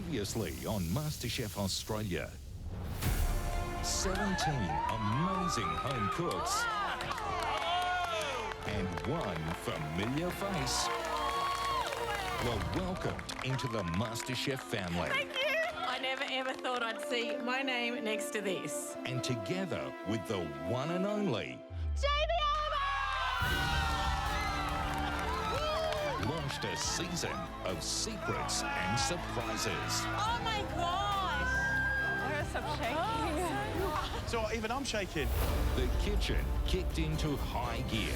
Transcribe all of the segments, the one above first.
Previously on MasterChef Australia. 17 amazing home cooks and one familiar face were welcomed into the MasterChef family. Thank you! I never ever thought I'd see my name next to this. And together with the one and only launched a season of secrets and surprises. Oh my gosh! I'm shaking. So even I'm shaking. The kitchen kicked into high gear.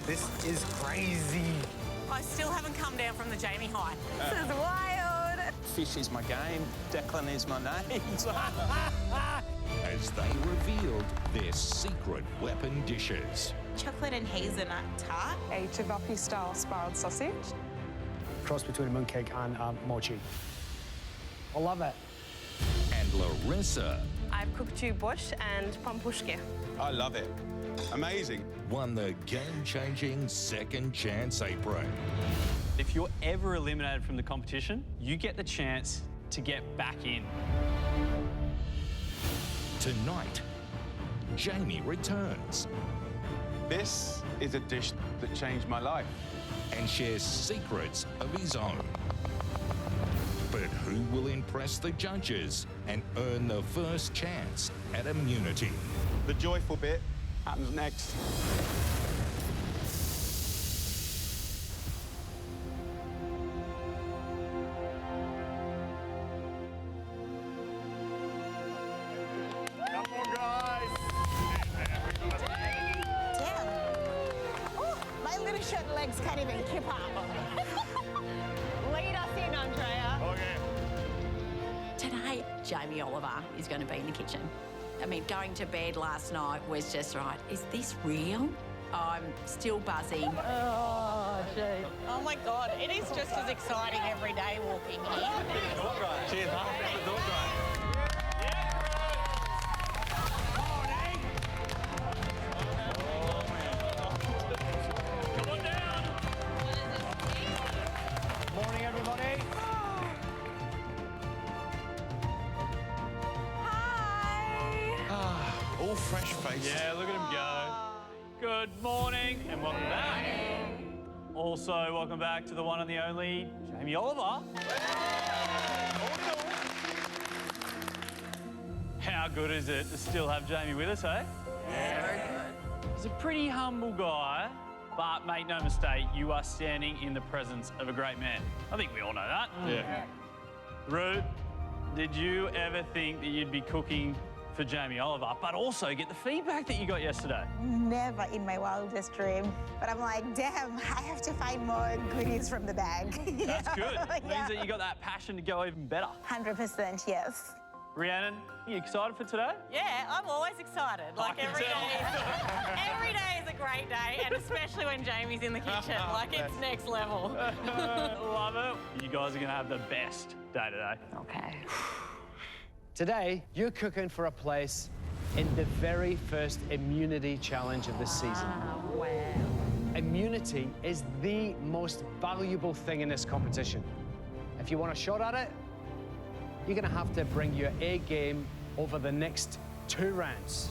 This is crazy. I still haven't come down from the Jamie high. This is wild. Fish is my game. Declan is my name. As they revealed their secret weapon dishes. Chocolate and hazelnut tart. A Chavapi-style spiraled sausage. Cross between a mooncake and mochi. I love it. And Larissa I've cooked you borscht and pampushke. I love it. Amazing. won the game-changing second chance apron. If you're ever eliminated from the competition, you get the chance to get back in. Tonight, Jamie returns This is a dish that changed my life. and shares secrets of his own. But who will impress the judges and earn the first chance at immunity? The joyful bit happens next. Come on, guys. Damn. Ooh, my little short legs can't even keep up. Lead us in, Andrea. Okay. Tonight, Jamie Oliver is going to be in the kitchen. I mean, going to bed last night was just right. Is this real? I'm still buzzing. Oh, gee. Oh, my God. It is just as exciting every day walking here. Cheers, huh? Morning, everybody. All fresh face. Yeah, look at him go. Good morning and welcome back. Also, welcome back to the one and the only Jamie Oliver. How good is it to still have Jamie with us, eh? Yeah. He's a pretty humble guy, but make no mistake, you are standing in the presence of a great man. I think we all know that. Yeah. Ruth, did you ever think that you'd be cooking for Jamie Oliver, but also get the feedback that you got yesterday? Never in my wildest dream. But I'm like, damn, I have to find more goodies from the bag. That's good. It means Yeah. that you got that passion to go even better. 100%, yes. Rhiannon, you excited for today? Yeah, I'm always excited. Like can every tell. day, every day is a great day, and especially when Jamie's in the kitchen. Like it's next level. Love it. You guys are going to have the best day today. Okay. Today, you're cooking for a place in the very first immunity challenge of the season. Wow. Immunity is the most valuable thing in this competition. If you want a shot at it, you're going to have to bring your A game over the next 2 rounds.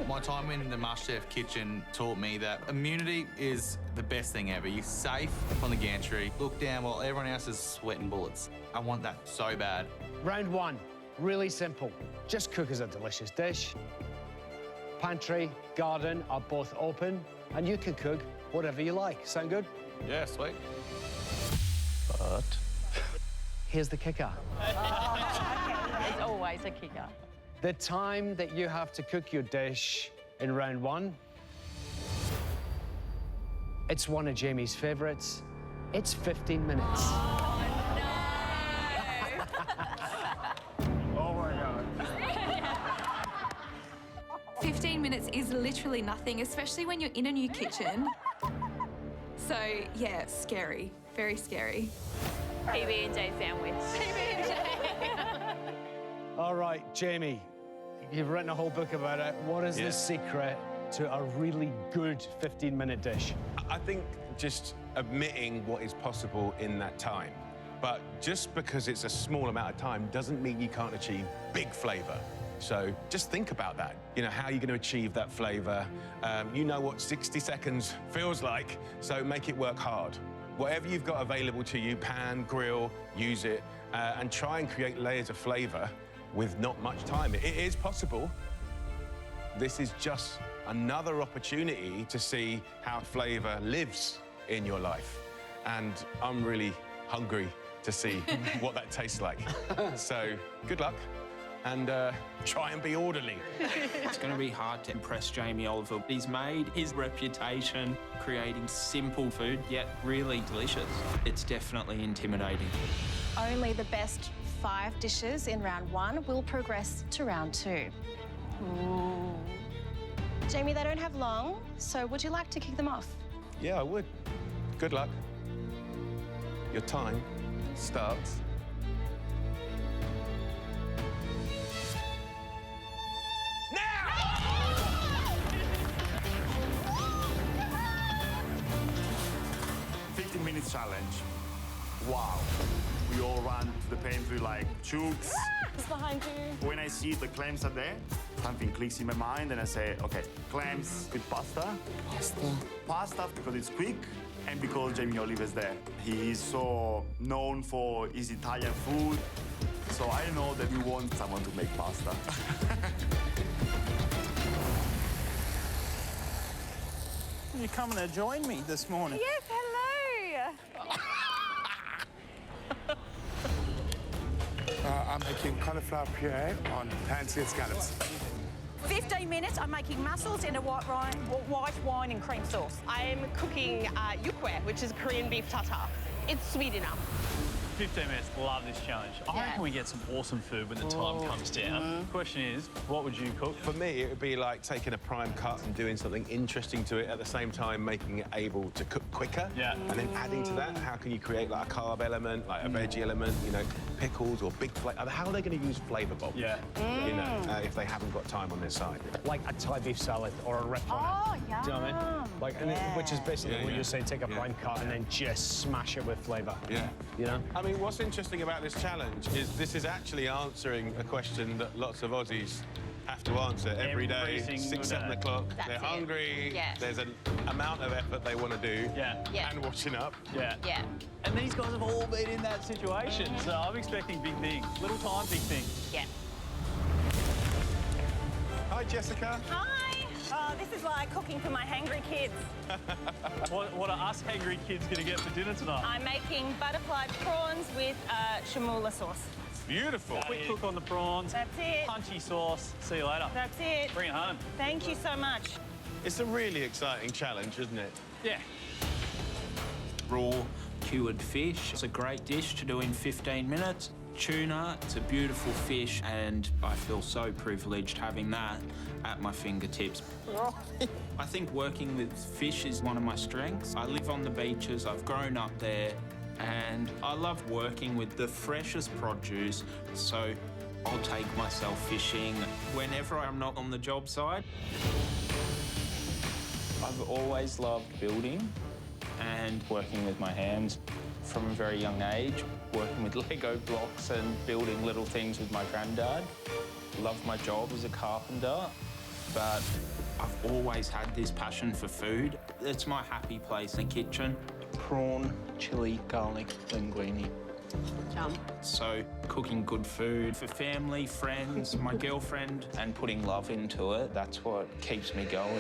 My time in the MasterChef kitchen taught me that immunity is the best thing ever. You're safe on the gantry, look down while everyone else is sweating bullets. I want that so bad. Round 1, really simple. Just cook us a delicious dish. Pantry, garden are both open, and you can cook whatever you like. Sound good? Yeah, sweet. But here's the kicker. It's always a kicker. The time that you have to cook your dish in round 1, it's one of Jamie's favourites. It's 15 minutes. Oh my God. 15 minutes is literally nothing, especially when you're in a new kitchen. So, yeah, scary. Very scary. PB&J sandwich. All right, Jamie, you've written a whole book about it. What is the secret to a really good 15-minute dish? I think just admitting what is possible in that time. But just because it's a small amount of time doesn't mean you can't achieve big flavour. So just think about that. You know, how are you going to achieve that flavour? You know what 60 seconds feels like, so make it work hard. Whatever you've got available to you, pan, grill, use it, and try and create layers of flavour with not much time. It is possible. This is just another opportunity to see how flavour lives in your life. And I'm really hungry to see what that tastes like. So, good luck, and try and be orderly. It's going to be hard to impress Jamie Oliver. He's made his reputation creating simple food, yet really delicious. It's definitely intimidating. Only the best 5 dishes in round 1 will progress to round 2. Ooh. Jamie, they don't have long, so would you like to kick them off? Yeah, I would. Good luck. Your time starts minutes challenge. Wow. We all run to the pantry like chooks. It's behind you. When I see the clams are there, something clicks in my mind and I say, okay, clams with pasta. Pasta because it's quick and because Jamie Oliver's there. He is so known for his Italian food. So I know that you want someone to make pasta. You're coming to join me this morning. Yes, hello. I'm making cauliflower puree on pan-seared scallops. 15 minutes, I'm making mussels in a white wine and cream sauce. I'm cooking yukwe, which is Korean beef tartare. It's sweet enough. 15 minutes, love this challenge. I reckon we get some awesome food when the time comes down. The question is, what would you cook? For me, it would be like taking a prime cut and doing something interesting to it, at the same time making it able to cook quicker. Yeah. And then adding to that, how can you create like a carb element, like a veggie element, you know, pickles or big flavor. How are they going to use flavour bombs? Yeah. You know, if they haven't got time on their side. Like a Thai beef salad or a rip on it. Oh, yeah. Do you know what I mean? Like, and which is basically what you're saying, take a prime cut and then just smash it with flavour. Yeah. You know? I mean, what's interesting about this challenge is this is actually answering a question that lots of Aussies have to answer every day, 6, 7 o'clock. They're hungry. Yeah. There's an amount of effort they want to do. Yeah. And washing up. Yeah. Yeah. And these guys have all been in that situation, so I'm expecting big things. Little time, big things. Yeah. Hi, Jessica. Hi. Oh, this is like cooking for my hangry kids. What are us hangry kids going to get for dinner tonight? I'm making butterfly prawns with chamula sauce. Beautiful. Quick cook on the prawns. That's it. Punchy sauce. See you later. That's it. Bring it home. Thank you so much. It's a really exciting challenge, isn't it? Yeah. Raw cured fish. It's a great dish to do in 15 minutes. Tuna, it's a beautiful fish, and I feel so privileged having that at my fingertips. I think working with fish is one of my strengths. I live on the beaches, I've grown up there, and I love working with the freshest produce, so I'll take myself fishing whenever I'm not on the job site. I've always loved building and working with my hands from a very young age, working with Lego blocks and building little things with my granddad. Love my job as a carpenter, but I've always had this passion for food. It's my happy place in the kitchen. Prawn, chili, garlic, linguine. So cooking good food for family, friends, my girlfriend, and putting love into it, that's what keeps me going.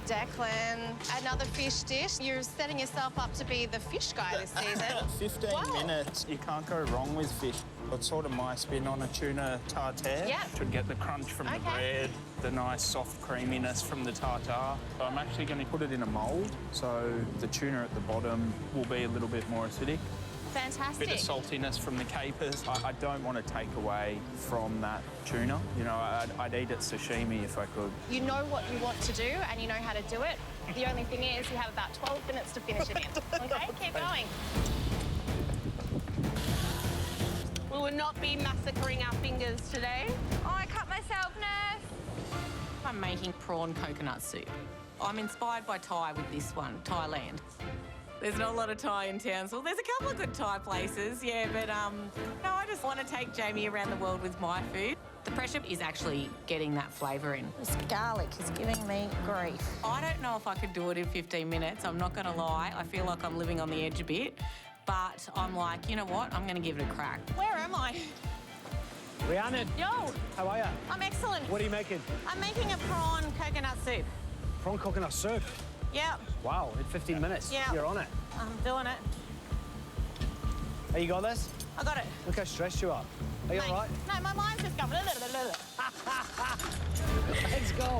Declan, another fish dish. You're setting yourself up to be the fish guy this season. 15 minutes, you can't go wrong with fish. It's sort of my spin on a tuna tartare. Yeah. Should get the crunch from the bread, the nice soft creaminess from the tartare. So I'm actually going to put it in a mould, so the tuna at the bottom will be a little bit more acidic. Fantastic. Bit of saltiness from the capers. I don't want to take away from that tuna. You know, I'd eat it sashimi if I could. You know what you want to do and you know how to do it. The only thing is you have about 12 minutes to finish it in. Okay, keep going. We will not be massacring our fingers today. Oh, I cut myself, nurse. I'm making prawn coconut soup. I'm inspired by Thai with this one, Thailand. There's not a lot of Thai in Townsville. There's a couple of good Thai places, yeah, but no, I just want to take Jamie around the world with my food. The pressure is actually getting that flavour in. This garlic is giving me grief. I don't know if I could do it in 15 minutes. I'm not going to lie. I feel like I'm living on the edge a bit. But I'm like, you know what? I'm going to give it a crack. Where am I? Rhiannon. Yo. How are you? I'm excellent. What are you making? I'm making a prawn coconut soup. Prawn coconut soup? Yep. Wow, in 15 minutes. Yeah. You're on it. I'm doing it. Hey, you got this? I got it. Look how stressed you are. Are you all right? No, my mind's just going... Let's go.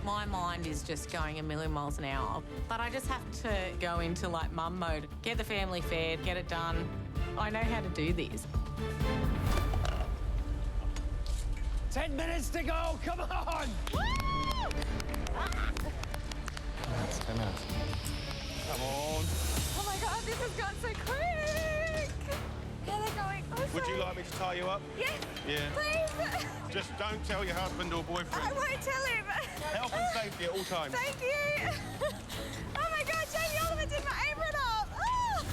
My mind is just going a million miles an hour. But I just have to go into, like, mum mode. Get the family fed, get it done. I know how to do this. 10 minutes to go, come on! Woo! 10 minutes. Come on. Oh my God, this has gone so quick. Yeah, they're going. Oh, Would you like me to tie you up? Yes. Yeah. Please. Just don't tell your husband or boyfriend. I won't tell him. Health and safety at all times. Thank you. Oh my God, Jamie Oliver did my apron up. Oh.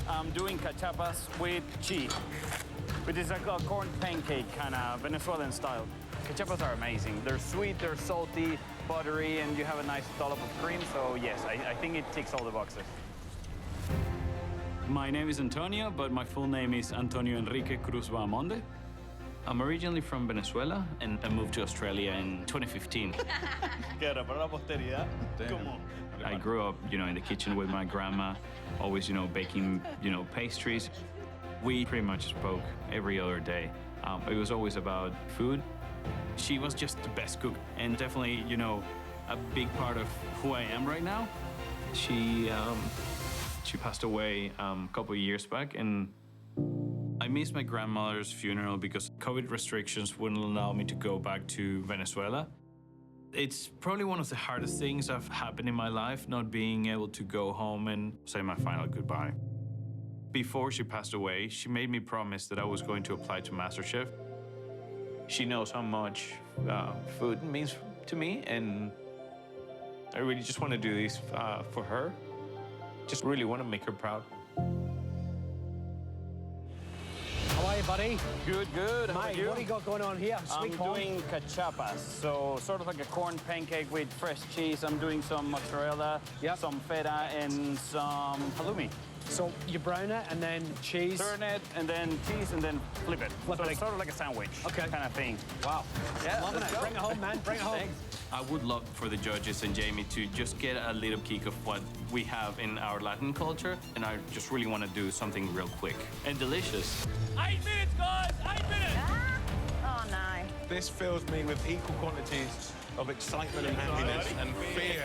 I'm doing cachapas with cheese, which is like a corn pancake, kind of Venezuelan style. Cachapas are amazing. They're sweet, they're salty, buttery, and you have a nice dollop of cream. So yes, I think it ticks all the boxes. My name is Antonio, but my full name is Antonio Enrique Cruz Bahamonde. I'm originally from Venezuela, and I moved to Australia in 2015. I grew up, in the kitchen with my grandma, always, baking, pastries. We pretty much spoke every other day. It was always about food. She was just the best cook, and definitely, a big part of who I am right now. She passed away a couple of years back, and I missed my grandmother's funeral because COVID restrictions wouldn't allow me to go back to Venezuela. It's probably one of the hardest things that have happened in my life, not being able to go home and say my final goodbye. Before she passed away, she made me promise that I was going to apply to MasterChef. She knows how much food means to me, and I really just want to do this for her. Just really want to make her proud. How are you, buddy? Good, good. How Mate, about you? what do you got going on here? Sweet I'm corn? doing cachapas, so sort of like a corn pancake with fresh cheese. I'm doing some mozzarella, some feta, and some halloumi. So you brown it and then cheese? Turn it, and then cheese, and then flip it. Flip so it. it's sort of like a sandwich kind of thing. Wow. Yeah, Loving let's it. go. Bring it home, man. Bring it home. Thanks. I would love for the judges and Jamie to just get a little kick of what we have in our Latin culture, and I just really want to do something real quick and delicious. 8 minutes, guys! 8 minutes! Oh, no. This fills me with equal quantities of excitement and happiness and fear.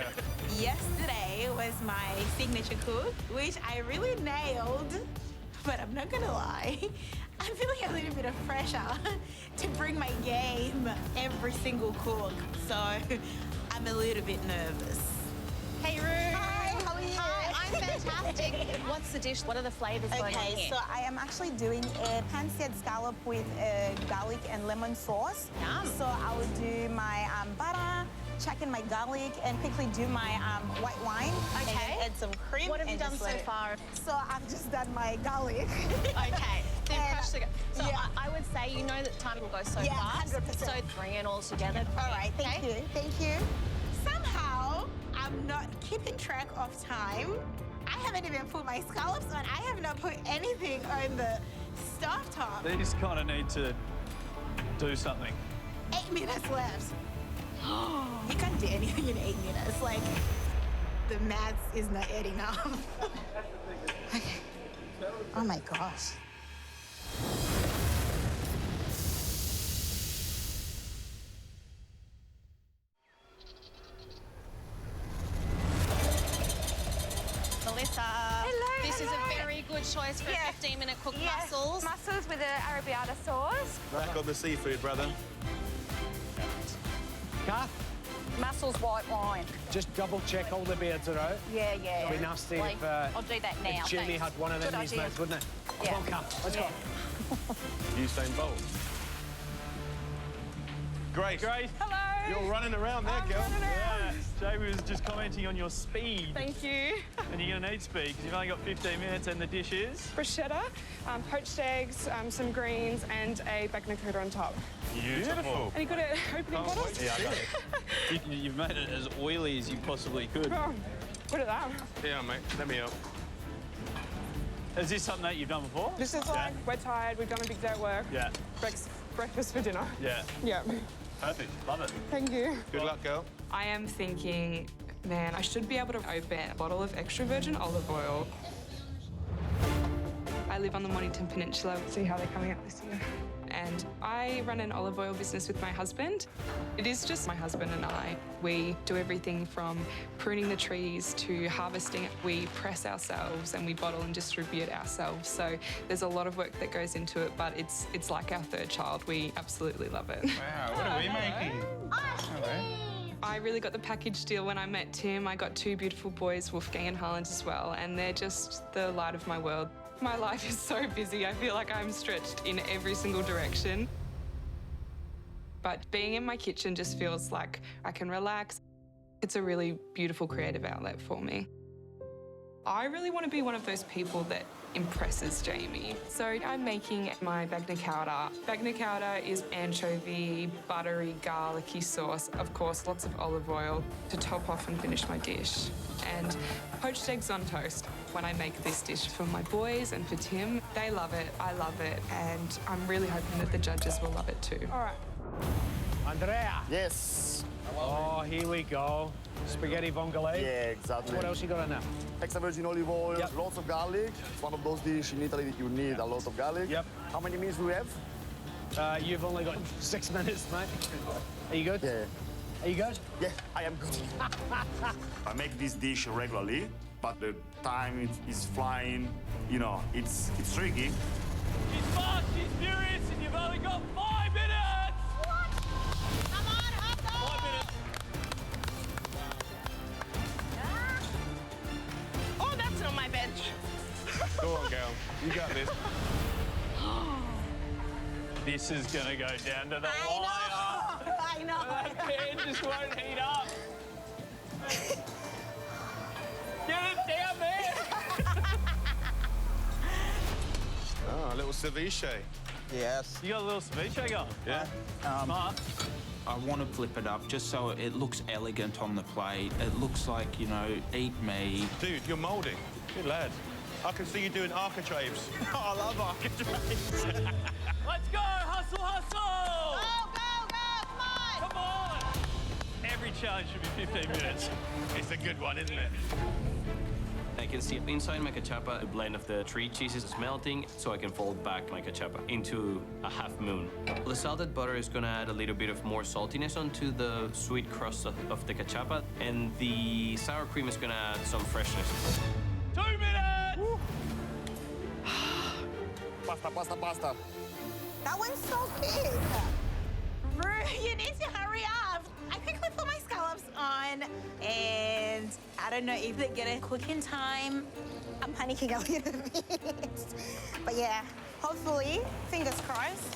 Yesterday was my signature cook, which I really nailed. But I'm not gonna lie, I'm feeling a little bit of pressure to bring my game every single cook. So I'm a little bit nervous. Hey, Rue. Hi, how are you? Hi, I'm fantastic. What's the dish? What are the flavours going on Okay, here? so I am actually doing a pan-seared scallop with garlic and lemon sauce. Yum. So I would do my butter, chuck in my garlic, and quickly do my white wine. Okay. And then add some cream. What have you and done just so let it- far? So I've just done my garlic. Okay, so you've crushed the... So yeah. I would say you know that time will go so Yeah, fast. 100%. So bring it all together. All right, thank you. Thank you. Somehow, I'm not keeping track of time. I haven't even put my scallops on. I have not put anything on the stovetop. They just kind of need to do something. 8 minutes left. You can't do anything in 8 minutes. Like, the maths is not adding up. Okay. Oh my gosh. Melissa. Hello, This is hello. a very good choice for a 15-minute cooked mussels. Mussels with an arrabbiata sauce. Back on the seafood, brother. Kath, Mussels white wine. just double check all the beards are out. Yeah, yeah. It'd be nasty Like, if, I'll do that now, if Jamie thanks. had one of them Good in his idea. mouth, wouldn't it? Yeah. Come on, Kath, let's go. Usain Bolt. Grace. Grace. Hello. You're running around there, girl. Yeah. Jamie was just commenting on your speed. Thank you. And you're going to need speed because you've only got 15 minutes and the dish is? Bruschetta, poached eggs, some greens, and a bacon on top. Beautiful. And you got it opening bottles? Yeah, I got it. You've made it as oily as you possibly could. Oh, look at that. Yeah, mate. Let me up. Is this something that you've done before? This is like, we're tired, we've done a big day at work. Yeah. Breakfast for dinner. Yeah. Yeah. Perfect. Love it. Thank you. Good luck, girl. I am thinking, man, I should be able to open a bottle of extra virgin olive oil. I live on the Mornington Peninsula. See how they're coming out this year. And I run an olive oil business with my husband. It is just my husband and I. We do everything from pruning the trees to harvesting. We press ourselves and we bottle and distribute ourselves. So there's a lot of work that goes into it, but it's like our third child. We absolutely love it. Wow, what are we making? I really got the package deal when I met Tim. I got two beautiful boys, Wolfgang and Harland as well, and they're just the light of my world. My life is so busy. I feel like I'm stretched in every single direction. But being in my kitchen just feels like I can relax. It's a really beautiful creative outlet for me. I really want to be one of those people that impresses Jamie. So I'm making my bagna cauda. Bagna cauda is anchovy, buttery, garlicky sauce. Of course, lots of olive oil to top off and finish my dish. And poached eggs on toast. When I make this dish for my boys and for Tim, they love it, I love it, and I'm really hoping that the judges will love it too. All right. Andrea. Yes. Oh, here we go. Spaghetti vongole. Yeah, exactly. What else you got in there? Extra virgin olive oil, Yep. lots of garlic. It's one of those dishes in Italy that you need a lot of garlic. Yep. How many minutes do we have? You've only got 6 minutes, mate. Are you good? Yeah. Are you good? Yeah, I am good. I make this dish regularly, but the time is flying. You know, it's tricky. She's fast, she's furious, and you've only got 5 minutes! What? Come on, hustle! 5 minutes. Oh, that's on my bench. Go on, girl. You got this. This is going to go down to the wire. I know. That pan just won't heat up. Get it down there. Oh, a little ceviche. Yes. You got a little ceviche going? Yeah. Smart. I want to flip it up just so it looks elegant on the plate. It looks like, you know, eat me. Dude, you're moulding. Good lad. I can see you doing architraves. I love architraves. Let's go, hustle, hustle! Go, Come on! Every challenge should be 15 minutes. It's a good one, isn't it? I can see inside my cachapa, a blend of the three cheeses is melting, so I can fold back my cachapa into a half moon. The salted butter is gonna add a little bit of more saltiness onto the sweet crust of the cachapa, and the sour cream is gonna add some freshness. 2 minutes! Pasta. That one's so quick. Rue, you need to hurry up. I quickly put my scallops on, and I don't know if they're gonna cook in time. I'm panicking a little bit. But yeah, hopefully, fingers crossed.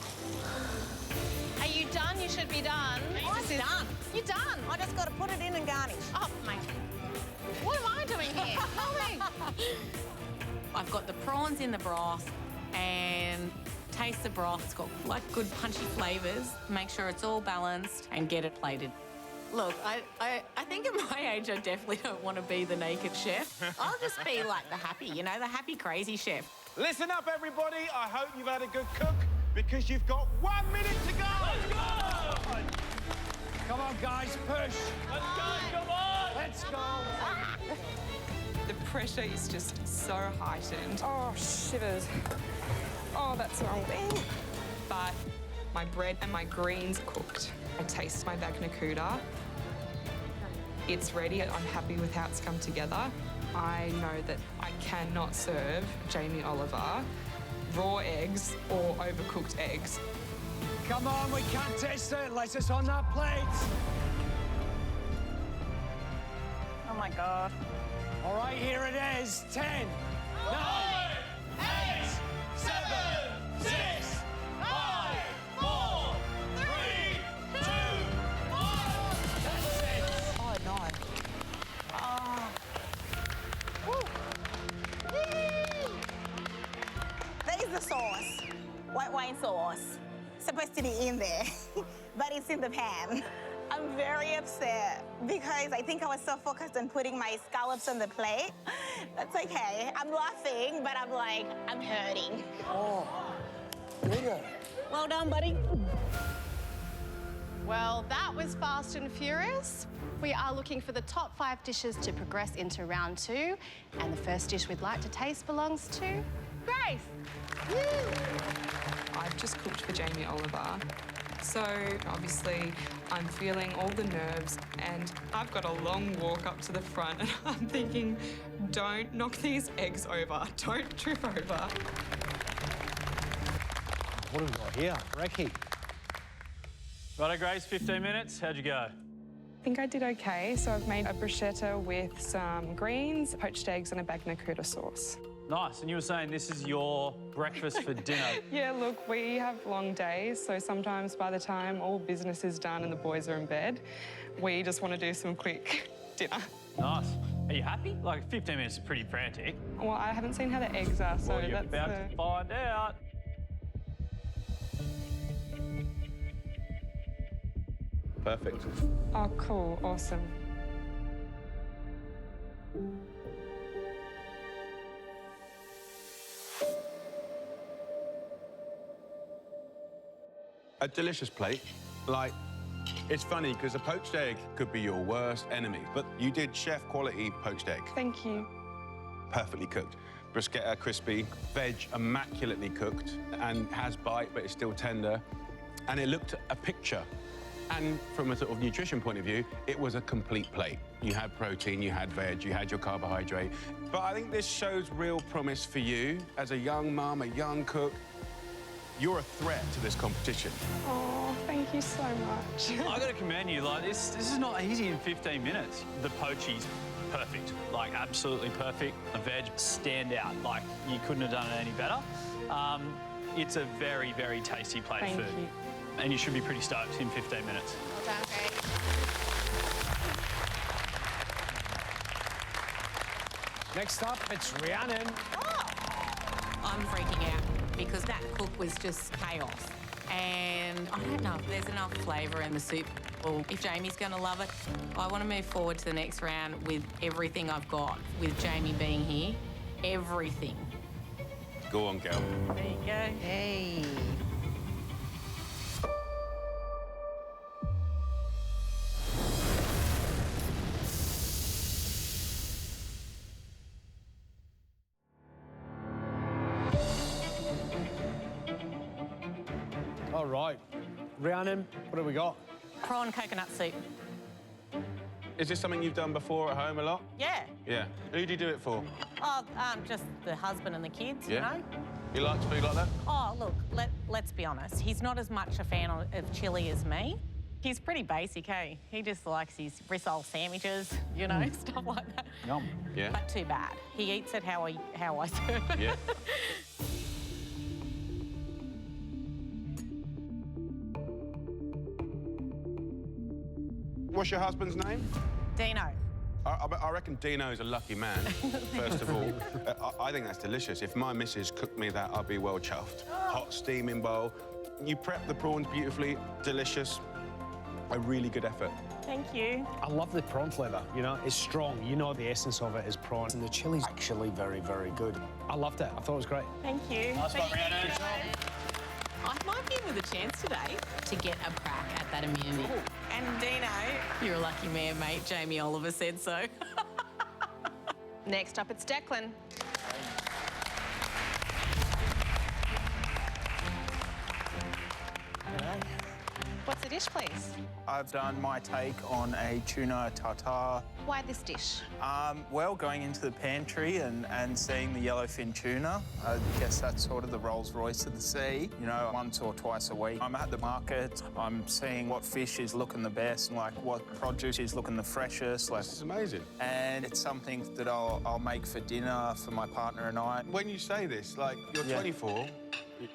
Are you done? You should be done. Oh, I'm done. You're done. I just gotta put it in and garnish. Oh, my. What am I doing here? I've got the prawns in the broth and taste the broth. It's got like good punchy flavours. Make sure it's all balanced and get it plated. Look, I think at my age I definitely don't want to be the naked chef. I'll just be like the happy, you know, the happy crazy chef. Listen up, everybody. I hope you've had a good cook because you've got 1 minute to go. Let's go! Come on, guys, push. Let's go, come on! Let's go. The pressure is just so heightened. Oh, shivers. Oh, that's the wrong thing. But my bread and my greens are cooked. I taste my bagna cauda. It's ready. I'm happy with how it's come together. I know that I cannot serve Jamie Oliver raw eggs or overcooked eggs. Come on, we can't taste it unless it's on that plate. Oh, my God. All right, here it is. 10, 9, 8, 7, 6, 5, 4, 3, 2, 1. That's it. Oh, no. a sauce, white wine sauce, supposed to be in there, but it's in the pan. I'm very upset because I think I was so focused on putting my scallops on the plate. That's okay. I'm laughing, but I'm like, I'm hurting. Oh, good. Well done, buddy. Well, that was fast and furious. We are looking for the top 5 dishes to progress into round 2. And the first dish we'd like to taste belongs to Grace. Woo! I've just cooked for Jamie Oliver. So obviously I'm feeling all the nerves and I've got a long walk up to the front and I'm thinking, don't knock these eggs over, don't trip over. What have we got here? Brekkie. Righto, Grace, 15 minutes. How'd you go? I think I did okay. So I've made a bruschetta with some greens, poached eggs and a bagnacuda sauce. Nice. And you were saying this is your breakfast for dinner. Yeah, look, we have long days, so sometimes by the time all business is done and the boys are in bed, we just want to do some quick dinner. Nice. Are you happy? Like, 15 minutes is pretty frantic. Well, I haven't seen how the eggs are, so Well, you're that's about to find out. Perfect. Oh, cool. Awesome. A delicious plate. Like, it's funny because a poached egg could be your worst enemy, but you did chef quality poached egg. Thank you. Perfectly cooked. Bruschetta crispy, veg immaculately cooked and has bite, but it's still tender. And it looked a picture. And from a sort of nutrition point of view, it was a complete plate. You had protein, you had veg, you had your carbohydrate. But I think this shows real promise for you as a young mum, a young cook. You're a threat to this competition. Oh, thank you so much. I got to commend you. Like, this is not easy in 15 minutes. The poachie's perfect, like absolutely perfect. The veg stand out. Like, you couldn't have done it any better. It's a very, very tasty plate of food. Thank you. And you should be pretty stoked in 15 minutes. Well done, Grace. Next up, it's Rhiannon. I'm freaking out because that cook was just chaos. And I don't know if there's enough flavour in the soup or if Jamie's going to love it. I want to move forward to the next round with everything I've got, with Jamie being here. Everything. Go on, girl. There you go. Hey. All right. Rhiannon, what have we got? Prawn coconut soup. Is this something you've done before at home a lot? Yeah. Yeah. Who do you do it for? Oh, just the husband and the kids, Yeah. you know? He likes food like that? Oh, look, let's be honest. He's not as much a fan of chili as me. He's pretty basic, hey? He just likes his rissole sandwiches, you know, stuff like that. Yum. Yeah. But too bad. He eats it how I serve it. Yeah. What's your husband's name? Dino. I reckon Dino's a lucky man, first of all. I think that's delicious. If my missus cooked me that, I'd be well chuffed. Hot steaming bowl. You prep the prawns beautifully, delicious. A really good effort. Thank you. I love the prawn flavour, you know, it's strong. You know the essence of it is prawn. And the chili's actually very, very good. I loved it. I thought it was great. Thank you. Nice one, Rhiannon. I might be with a chance today to get a crack at that immunity. And Dino, you're a lucky man, mate. Jamie Oliver said so. Next up, it's Declan. What's the dish, please? I've done my take on a tuna tartare. Why this dish? Well, going into the pantry and seeing the yellowfin tuna, I guess that's sort of the Rolls Royce of the sea. You know, once or twice a week, I'm at the market, I'm seeing what fish is looking the best, like what produce is looking the freshest. Like, This is amazing. and it's something that I'll make for dinner for my partner and I. When you say this, like, you're Yeah. 24,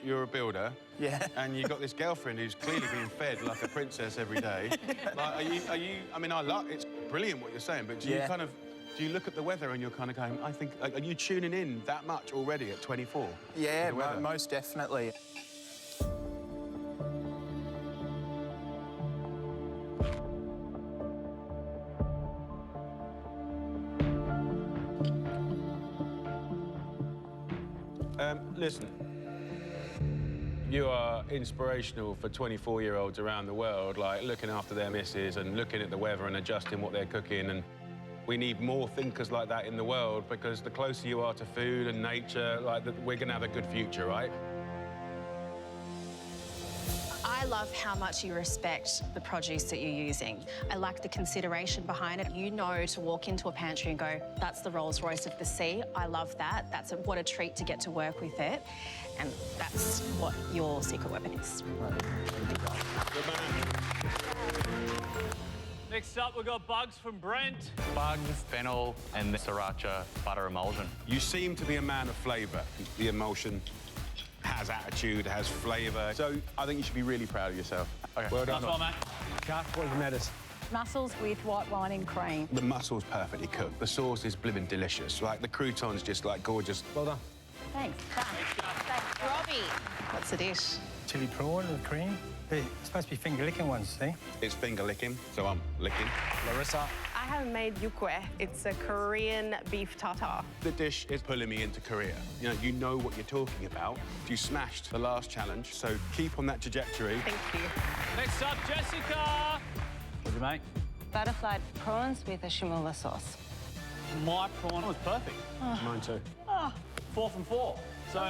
you're a builder, Yeah. and you've got this girlfriend who's clearly being fed like a princess every day. Like, are you, I mean, it's brilliant what you're saying, but do you Yeah. kind of Do you look at the weather and you're kind of going, I think, are you tuning in that much already at 24? Yeah, most definitely. Listen, you are inspirational for 24-year-olds around the world, like looking after their missus and looking at the weather and adjusting what they're cooking. And we need more thinkers like that in the world, because the closer you are to food and nature, like, we're going to have a good future, right? I love how much you respect the produce that you're using. I like the consideration behind it. You know to walk into a pantry and go, that's the Rolls Royce of the sea. I love that. What a treat to get to work with it. And that's what your secret weapon is. Good man. Next up, we've got Bugs from Brent. Bugs, fennel, and the sriracha butter emulsion. You seem to be a man of flavour. The emulsion has attitude, has flavour. So I think you should be really proud of yourself. Okay. Well done. Nice one, mate. Kath, what have you made us? Mussels with white wine and cream. The mussel's perfectly cooked. The sauce is blimmin' delicious. Like, the crouton's just, like, gorgeous. Well done. Thanks. Thanks. Robbie, what's the dish? Chili prawn with cream. It's supposed to be finger-licking ones, see? It's finger licking, so I'm licking. Larissa. I have made yukwe. It's a Korean beef tartare. The dish is pulling me into Korea. You know what you're talking about. You smashed the last challenge, so keep on that trajectory. Thank you. Next up, Jessica. What'd you make? Butterflied prawns with a shimula sauce. My prawn was perfect. Mine too. 4 from 4. So,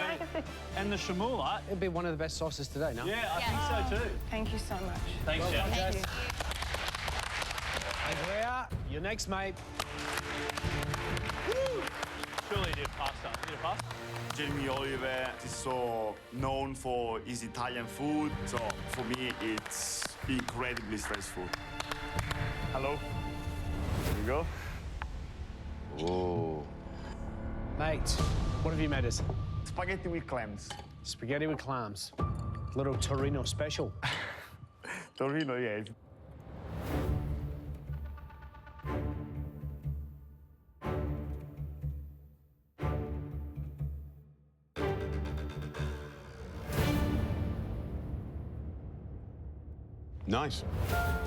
and the shamula. It'll be one of the best sauces today, no? Yeah, I think so too. Thank you so much. Thanks, Well done, Jess. Jess. Andrea, you're next, mate. Surely you did pasta. You did pasta? Jamie Oliver is so known for his Italian food, so for me it's incredibly stressful. Hello. Here we go. Oh. Mate, what have you made us? Spaghetti with clams. Spaghetti with clams. Little Torino special. Torino, yes. Nice.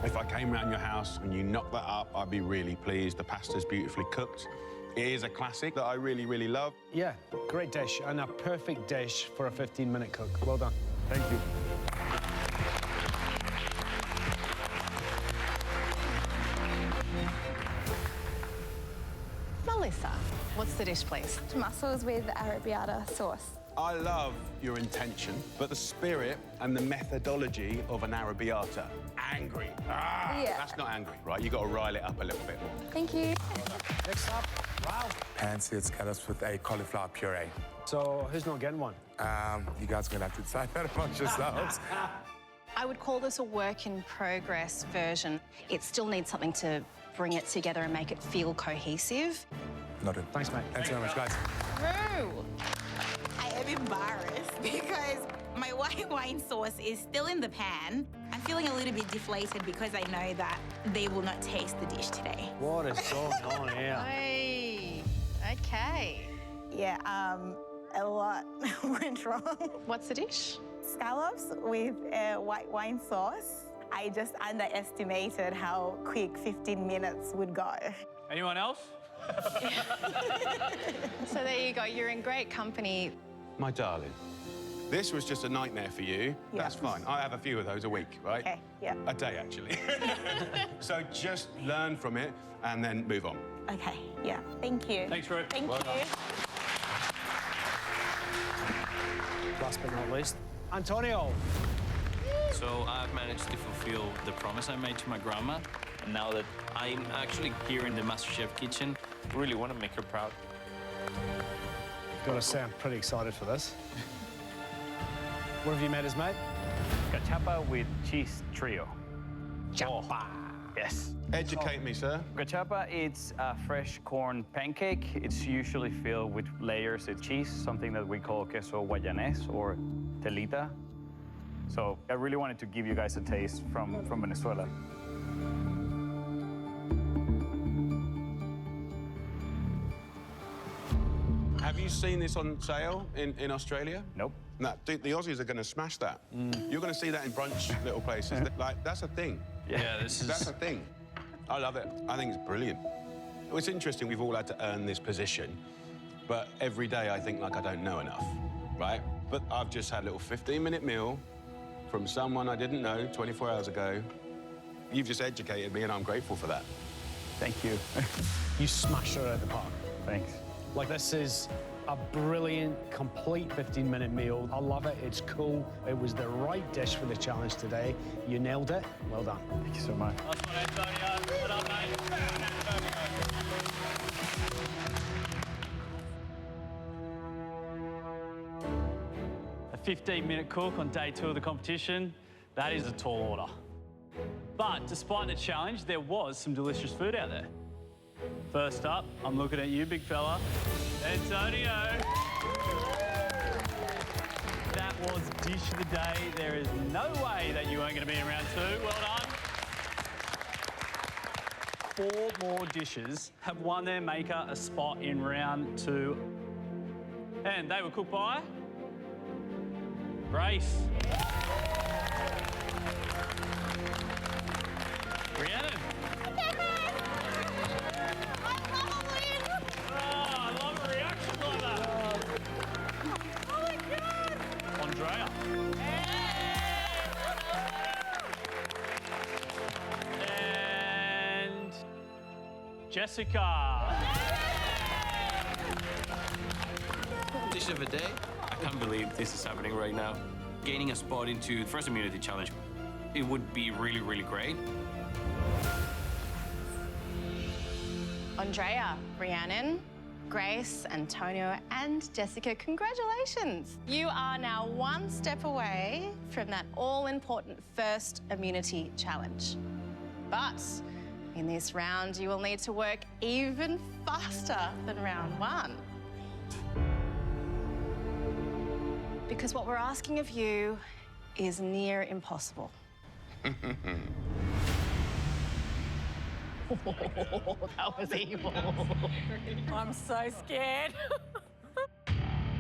If I came round your house and you knocked that up, I'd be really pleased. The pasta's beautifully cooked. It is a classic that I really, really love. Yeah, great dish and a perfect dish for a 15-minute cook. Well done. Thank you. Melissa, what's the dish, please? Mussels with arrabbiata sauce. I love your intention, but the spirit and the methodology of an arrabbiata. Angry. Yeah. That's not angry, right? You've got to rile it up a little bit more. Thank you. Next up, wow. Pan-seared scallops with a cauliflower puree. So who's not getting one? You guys are going to have to decide that amongst yourselves. I would call this a work-in-progress version. It still needs something to bring it together and make it feel cohesive. Noted. Thanks, mate. Thanks very much, guys. Rue, I am embarrassed because my white wine sauce is still in the pan. I'm feeling a little bit deflated because I know that they will not taste the dish today. What is going on here? Hey, okay. Yeah, a lot went wrong. What's the dish? Scallops with white wine sauce. I just underestimated how quick 15 minutes would go. Anyone else? So there you go. You're in great company. My darling, this was just a nightmare for you. Yeah. That's fine. I have a few of those a week, right? Okay, yeah. A day, actually. So just learn from it and then move on. Okay, yeah. Thank you. Thanks, Rue. Thank Well you. done. Last but not least, Antonio. So I've managed to fulfill the promise I made to my grandma. And now that I'm actually here in the MasterChef kitchen, I really want to make her proud. Gotta say, I'm pretty excited for this. What have you made us, mate? Cachapa with cheese trio. Chapa. Yes. Educate me, sir. Cachapa, it's a fresh corn pancake. It's usually filled with layers of cheese, something that we call queso guayanés or telita. So I really wanted to give you guys a taste from Venezuela. you seen this on sale in Australia? Nope. No, the Aussies are going to smash that. You're going to see that in brunch little places. Like, that's a thing. Yeah, this is... That's a thing. I love it. I think it's brilliant. It's interesting we've all had to earn this position, but every day I think like I don't know enough, right? But I've just had a little 15-minute meal from someone I didn't know 24 hours ago. You've just educated me, and I'm grateful for that. Thank you. You smashed her out of the park. Thanks. Like, this is a brilliant, complete 15-minute meal. I love it. It's cool. It was the right dish for the challenge today. You nailed it. Well done. Thank you so much. That's one, Antonio. What up, mate? A 15-minute cook on day 2 of the competition. That is a tall order. But despite the challenge, there was some delicious food out there. First up, I'm looking at you, big fella. Antonio. That was dish of the day. There is no way that you weren't going to be in round 2. Well done. 4 more dishes have won their maker a spot in round 2. And they were cooked by Grace. Rhiannon. I love a reaction like that. Oh my God. Andrea. And Jessica. Dish of the day. I can't believe this is happening right now. Gaining a spot into the first immunity challenge. It would be really, really great. Andrea, Rhiannon, Grace, Antonio, and Jessica, congratulations. You are now 1 step away from that all-important first immunity challenge. But in this round, you will need to work even faster than round 1. Because what we're asking of you is near impossible. That was evil. I'm so scared.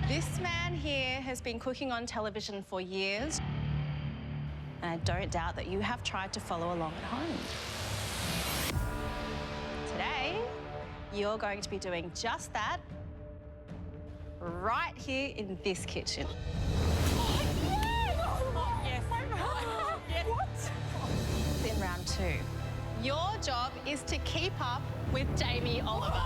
This man here has been cooking on television for years, and I don't doubt that you have tried to follow along at home. Today, you're going to be doing just that right here in this kitchen. Yes. Yes. What? In round 2. Your job is to keep up with Jamie Oliver.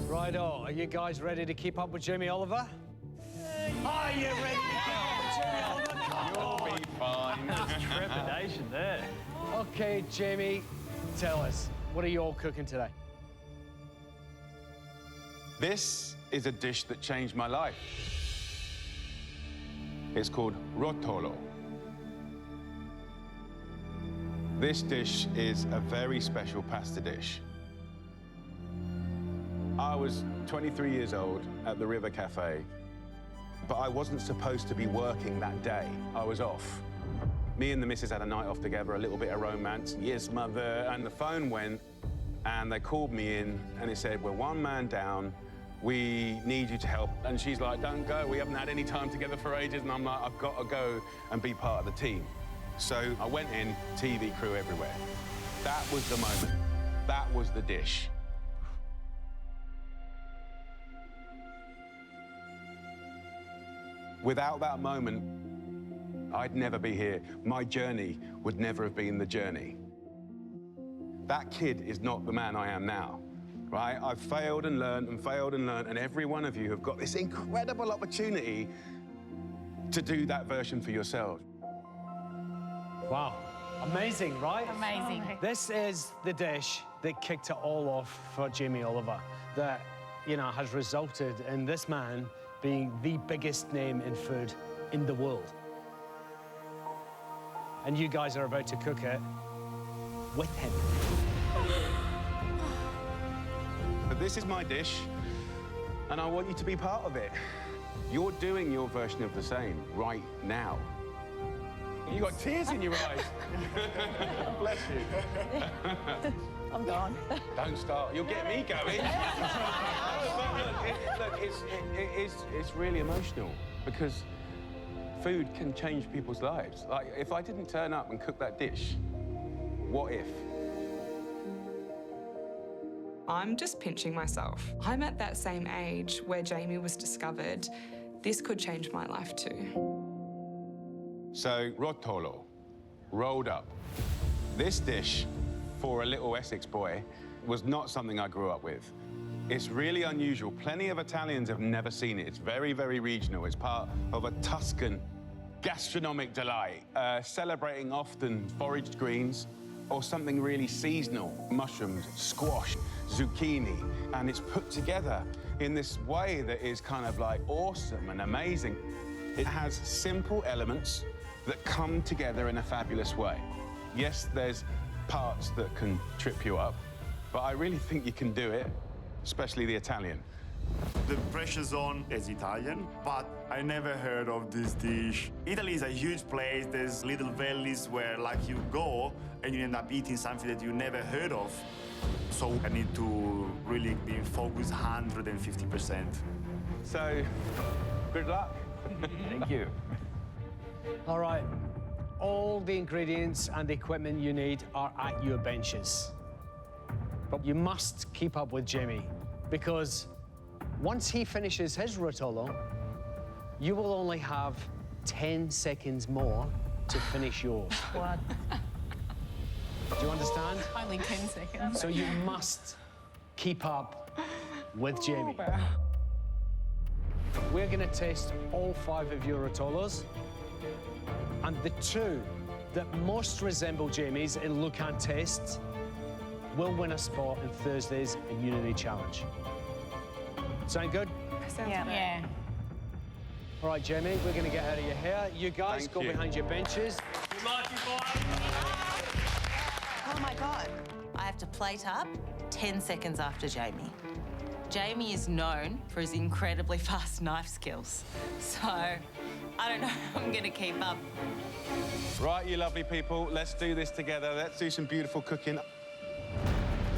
Righto, are you guys ready to keep up with Jamie Oliver? Are you ready to keep up with Jamie Oliver? Come on. You'll be fine. There's trepidation there. Okay, Jamie, tell us, what are you all cooking today? This is a dish that changed my life. It's called rotolo. This dish is a very special pasta dish. I was 23 years old at the River Cafe, but I wasn't supposed to be working that day. I was off. Me and the missus had a night off together, a little bit of romance. Yes, mother. And the phone went, and they called me in, and it said, we're 1 man down. We need you to help. And she's like, don't go. We haven't had any time together for ages. And I'm like, I've got to go and be part of the team. So I went in, TV crew everywhere. That was the moment. That was the dish. Without that moment, I'd never be here. My journey would never have been the journey. That kid is not the man I am now, right? I've failed and learned and failed and learned, and every one of you have got this incredible opportunity to do that version for yourselves. Wow, amazing, right? Amazing. This is the dish that kicked it all off for Jamie Oliver, that, has resulted in this man being the biggest name in food in the world. And you guys are about to cook it with him. But this is my dish, and I want you to be part of it. You're doing your version of the same right now. You got tears in your eyes. Bless you. I'm gone. Don't start. You'll get me going. It's really emotional because food can change people's lives. Like, if I didn't turn up and cook that dish, what if? I'm just pinching myself. I'm at that same age where Jamie was discovered. This could change my life too. So, rotolo, rolled up. This dish, for a little Essex boy, was not something I grew up with. It's really unusual. Plenty of Italians have never seen it. It's very, very regional. It's part of a Tuscan gastronomic delight, celebrating often foraged greens or something really seasonal, mushrooms, squash, zucchini, and it's put together in this way that is kind of like awesome and amazing. It has simple elements that come together in a fabulous way. Yes, there's parts that can trip you up, but I really think you can do it, especially the Italian. The pressure zone is Italian, but I never heard of this dish. Italy is a huge place. There's little valleys where, like, you go and you end up eating something that you never heard of. So I need to really be focused 150%. So, good luck. Thank you. All right, all the ingredients and equipment you need are at your benches. But you must keep up with Jamie, because once he finishes his rotolo, you will only have 10 seconds more to finish yours. What? Do you understand? Only 10 seconds. So you must keep up with Jamie. We're going to test all 5 of your rotolos, and the 2 that most resemble Jamie's in look and taste will win a spot in Thursday's Immunity Challenge. Sound good? Sounds Yeah. good. Yeah. All right, Jamie, we're going to get out of your hair. You guys Thank go you. behind your benches. Good luck, you boys. Oh my God. I have to plate up 10 seconds after Jamie. Jamie is known for his incredibly fast knife skills. So, I don't know how I'm gonna keep up. Right, you lovely people, let's do this together. Let's do some beautiful cooking.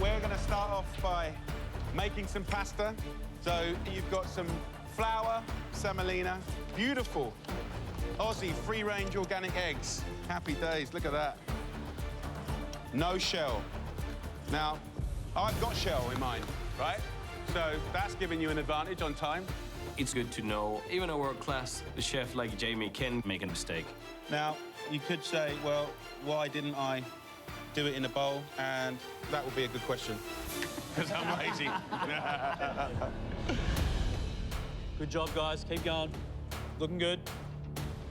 We're gonna start off by making some pasta. So you've got some flour, semolina, beautiful Aussie free-range organic eggs. Happy days, look at that. No shell. Now, I've got shell in mine, right? So that's giving you an advantage on time. It's good to know even a world-class chef like Jamie can make a mistake. Now, you could say, well, why didn't I do it in a bowl? And that would be a good question, because I'm lazy. Good job, guys. Keep going. Looking good.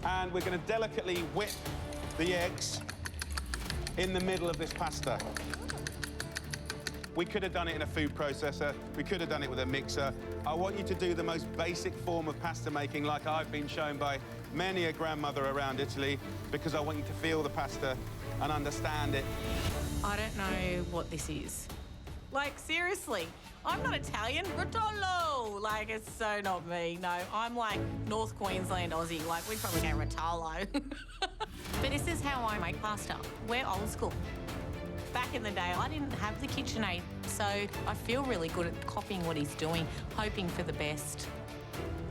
And we're going to delicately whip the eggs in the middle of this pasta. We could have done it in a food processor. We could have done it with a mixer. I want you to do the most basic form of pasta making like I've been shown by many a grandmother around Italy, because I want you to feel the pasta and understand it. I don't know what this is. Like, seriously, I'm not Italian. Rotolo! Like, it's so not me. No, I'm like North Queensland Aussie. Like, we'd probably go Rotolo. But this is how I make pasta. We're old school. Back in the day, I didn't have the KitchenAid, so I feel really good at copying what he's doing, hoping for the best.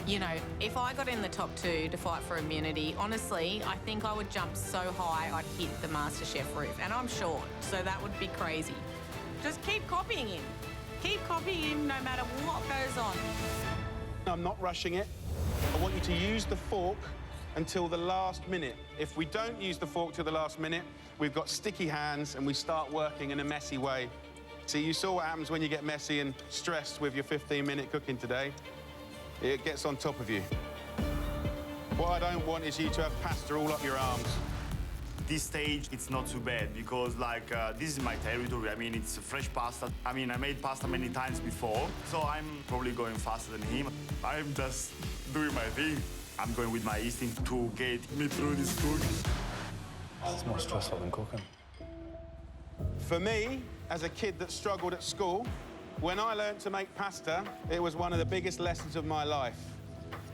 You know, if I got in the top 2 to fight for immunity, honestly, I think I would jump so high I'd hit the MasterChef roof. And I'm short, so that would be crazy. Just keep copying him. Keep copying him no matter what goes on. I'm not rushing it. I want you to use the fork until the last minute. If we don't use the fork till the last minute, we've got sticky hands and we start working in a messy way. See, you saw what happens when you get messy and stressed with your 15-minute cooking today. It gets on top of you. What I don't want is you to have pasta all up your arms. This stage, it's not too bad because, like, this is my territory. I mean, it's fresh pasta. I mean, I made pasta many times before, so I'm probably going faster than him. I'm just doing my thing. I'm going with my instinct to get me through this cook. It's more stressful than cooking. For me, as a kid that struggled at school, when I learned to make pasta, it was one of the biggest lessons of my life.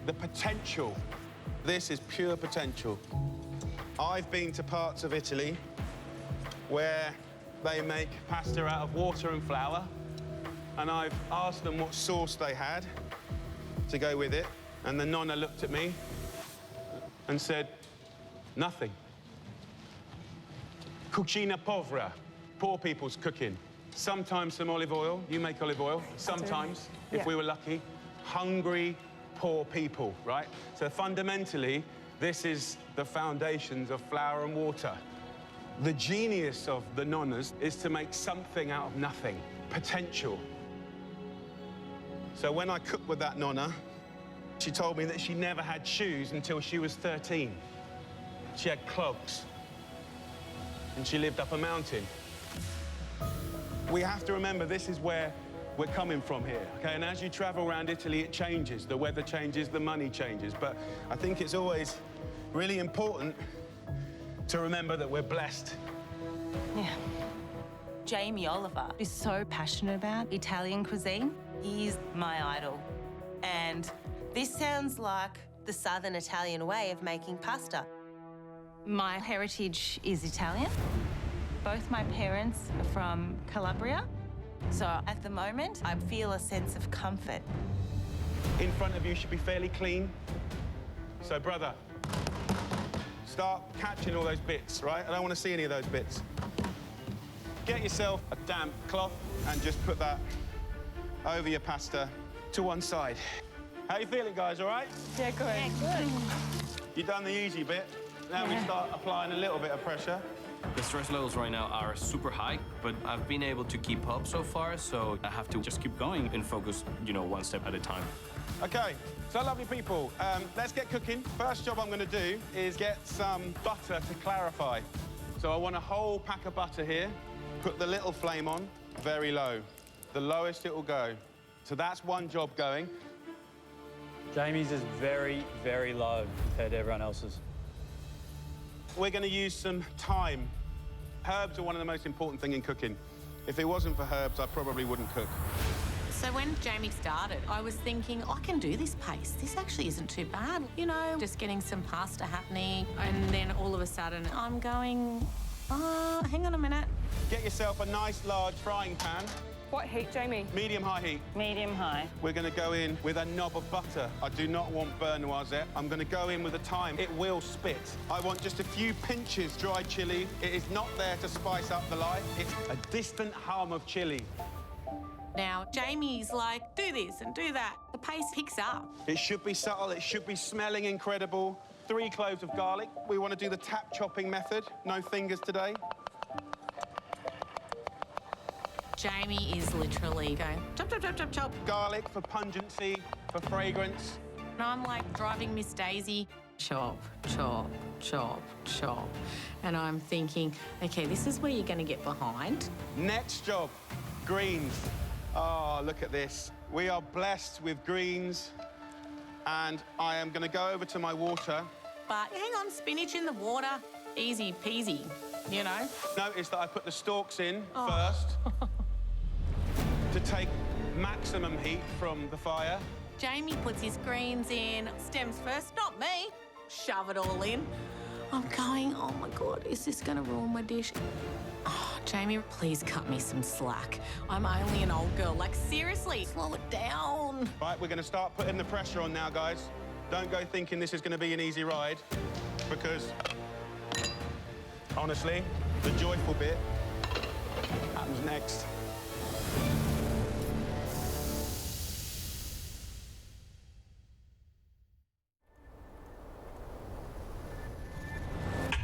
The potential. This is pure potential. I've been to parts of Italy where they make pasta out of water and flour, and I've asked them what sauce they had to go with it, and the nonna looked at me and said, nothing. Cucina povera, poor people's cooking. Sometimes some olive oil, you make olive oil. Sometimes, if we were lucky, hungry, poor people, right? So fundamentally, this is the foundations of flour and water. The genius of the nonnas is to make something out of nothing, potential. So when I cooked with that nonna, she told me that she never had shoes until she was 13. She had clogs, and she lived up a mountain. We have to remember this is where we're coming from here, okay? And as you travel around Italy, it changes. The weather changes, the money changes. But I think it's always really important to remember that we're blessed. Yeah. Jamie Oliver is so passionate about Italian cuisine. He's my idol. And this sounds like the Southern Italian way of making pasta. My heritage is Italian. Both my parents are from Calabria. So at the moment, I feel a sense of comfort. In front of you should be fairly clean. So, brother, start catching all those bits, right? I don't want to see any of those bits. Get yourself a damp cloth and just put that over your pasta to one side. How you feeling, guys, all right? Yeah, good. Yeah, good. You've done the easy bit. Now we start applying a little bit of pressure. The stress levels right now are super high, but I've been able to keep up so far, so I have to just keep going and focus, one step at a time. Okay, so lovely people, let's get cooking. First job I'm going to do is get some butter to clarify. So I want a whole pack of butter here. Put the little flame on, very low. The lowest it will go. So that's one job going. Jamie's is very, very low compared to everyone else's. We're going to use some thyme. Herbs are one of the most important things in cooking. If it wasn't for herbs, I probably wouldn't cook. So when Jamie started, I was thinking, I can do this pace. This actually isn't too bad. Just getting some pasta happening. And then all of a sudden, I'm going, hang on a minute. Get yourself a nice large frying pan. What heat, Jamie? Medium-high heat. Medium-high. We're going to go in with a knob of butter. I do not want beurre noisette. I'm going to go in with the thyme. It will spit. I want just a few pinches dried chili. It is not there to spice up the life. It's a distant hum of chili. Now, Jamie's like, do this and do that. The pace picks up. It should be subtle. It should be smelling incredible. 3 cloves of garlic. We want to do the tap chopping method. No fingers today. Jamie is literally going, chop, chop, chop, chop, chop. Garlic for pungency, for fragrance. And I'm like driving Miss Daisy. Chop, chop, chop, chop. And I'm thinking, OK, this is where you're going to get behind. Next job, greens. Oh, look at this. We are blessed with greens. And I am going to go over to my water. But hang on, spinach in the water, easy peasy, Notice that I put the stalks in first to take maximum heat from the fire. Jamie puts his greens in, stems first, not me. Shove it all in. I'm going, oh my God, is this going to ruin my dish? Oh, Jamie, please cut me some slack. I'm only an old girl. Like, seriously, slow it down. Right, we're going to start putting the pressure on now, guys. Don't go thinking this is going to be an easy ride, because, honestly, the joyful bit happens next.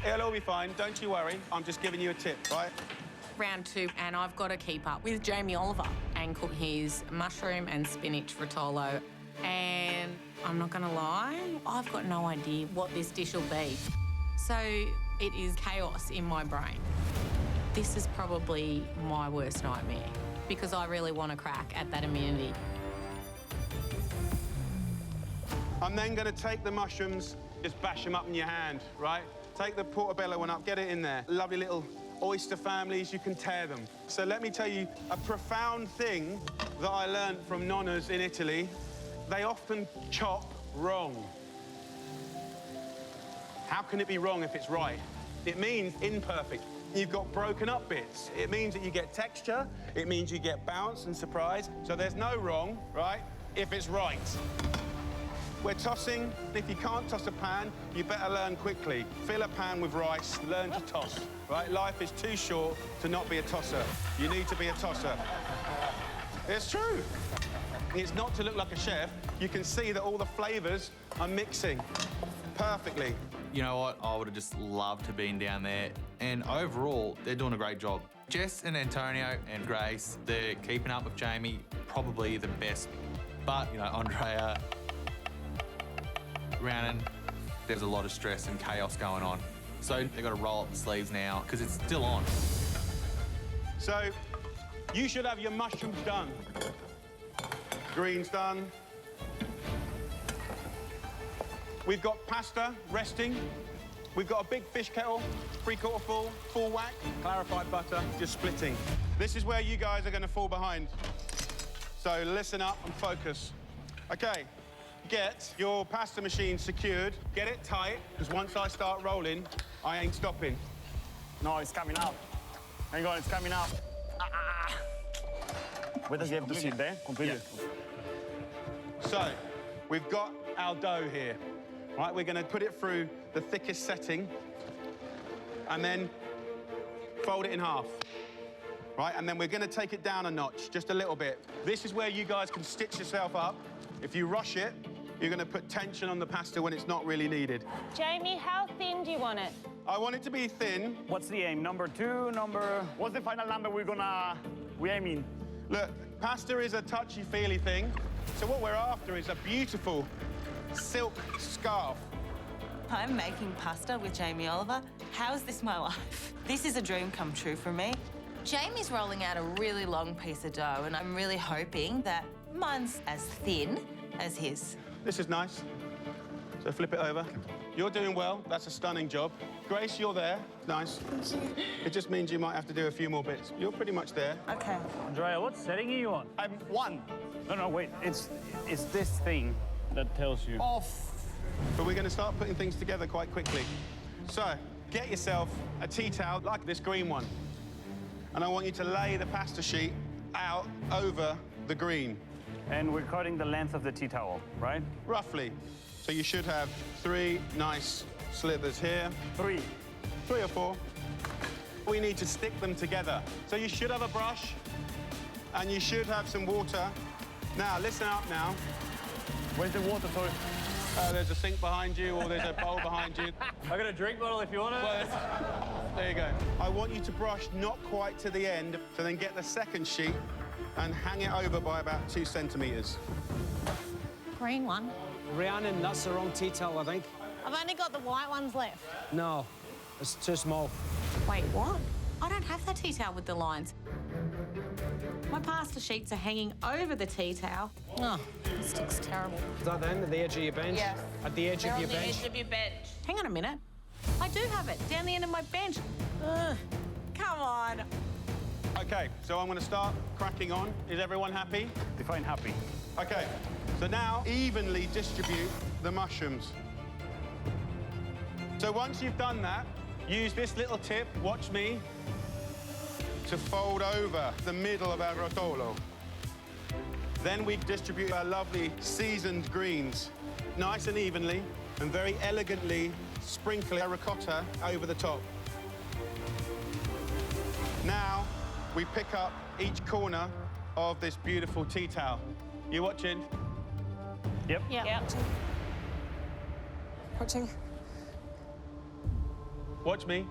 It'll all be fine, don't you worry. I'm just giving you a tip, right? Round 2, and I've got to keep up with Jamie Oliver and cook his mushroom and spinach rotolo. And I'm not going to lie, I've got no idea what this dish will be. So it is chaos in my brain. This is probably my worst nightmare because I really want to crack at that immunity. I'm then going to take the mushrooms, just bash them up in your hand, right? Take the portobello one up, get it in there. Lovely little oyster families, you can tear them. So let me tell you a profound thing that I learned from nonnas in Italy. They often chop wrong. How can it be wrong if it's right? It means imperfect. You've got broken up bits. It means that you get texture. It means you get bounce and surprise. So there's no wrong, right, if it's right. We're tossing. If you can't toss a pan, you better learn quickly. Fill a pan with rice, learn to toss, right? Life is too short to not be a tosser. You need to be a tosser. It's true. It's not to look like a chef. You can see that all the flavors are mixing perfectly. You know what? I would have just loved to been down there. And overall, they're doing a great job. Jess and Antonio and Grace, they're keeping up with Jamie, probably the best. But, you know, Andrea, Rhiannon, there's a lot of stress and chaos going on. So they've got to roll up the sleeves now because it's still on. So you should have your mushrooms done. Greens done. We've got pasta resting. We've got a big fish kettle, 3/4 full, full whack, clarified butter, just splitting. This is where you guys are going to fall behind. So listen up and focus. Okay, get your pasta machine secured. Get it tight, because once I start rolling, I ain't stopping. No, it's coming out. Hang on, it's coming out. Where does he have to sit there? Completely. Yeah. So, we've got our dough here. Right, we're going to put it through the thickest setting and then fold it in half. Right, and then we're going to take it down a notch, just a little bit. This is where you guys can stitch yourself up. If you rush it, you're going to put tension on the pasta when it's not really needed. Jamie, how thin do you want it? I want it to be thin. What's the aim? Number 2, number... What's the final number we're aiming? Look, pasta is a touchy-feely thing. So what we're after is a beautiful silk scarf. I'm making pasta with Jamie Oliver. How is this my life? This is a dream come true for me. Jamie's rolling out a really long piece of dough, and I'm really hoping that mine's as thin as his. This is nice. So flip it over. You're doing well. That's a stunning job. Grace, you're there. Nice. It just means you might have to do a few more bits. You're pretty much there. Okay. Andrea, what setting are you on? I'm 1. No, wait. It's this thing that tells you. Off. But we're going to start putting things together quite quickly. So, get yourself a tea towel like this green one. And I want you to lay the pasta sheet out over the green. And we're cutting the length of the tea towel, right? Roughly. So you should have 3 nice slivers here. 3. 3 or 4. We need to stick them together. So you should have a brush, and you should have some water. Now, listen up now. Where's the water, sorry? There's a sink behind you, or there's a bowl behind you. I got a drink bottle if you want it. Well, there you go. I want you to brush not quite to the end, so then get the second sheet and hang it over by about 2 centimetres. Green one. Rhiannon, that's the wrong tea towel, I think. I've only got the white ones left. No, it's too small. Wait, what? I don't have that tea towel with the lines. My pasta sheets are hanging over the tea towel. Oh, this looks terrible. Is that then at the edge of your bench? Yes. At the edge of your bench? They're on the edge of your bench. Hang on a minute. I do have it down the end of my bench. Ugh, come on. OK, so I'm going to start cracking on. Is everyone happy? Define happy. OK, so now evenly distribute the mushrooms. So once you've done that, use this little tip, watch me, to fold over the middle of our rotolo. Then we distribute our lovely seasoned greens, nice and evenly, and very elegantly sprinkle our ricotta over the top. Now, we pick up each corner of this beautiful tea towel. You watching? Yep. Yep. Watching. Watch me.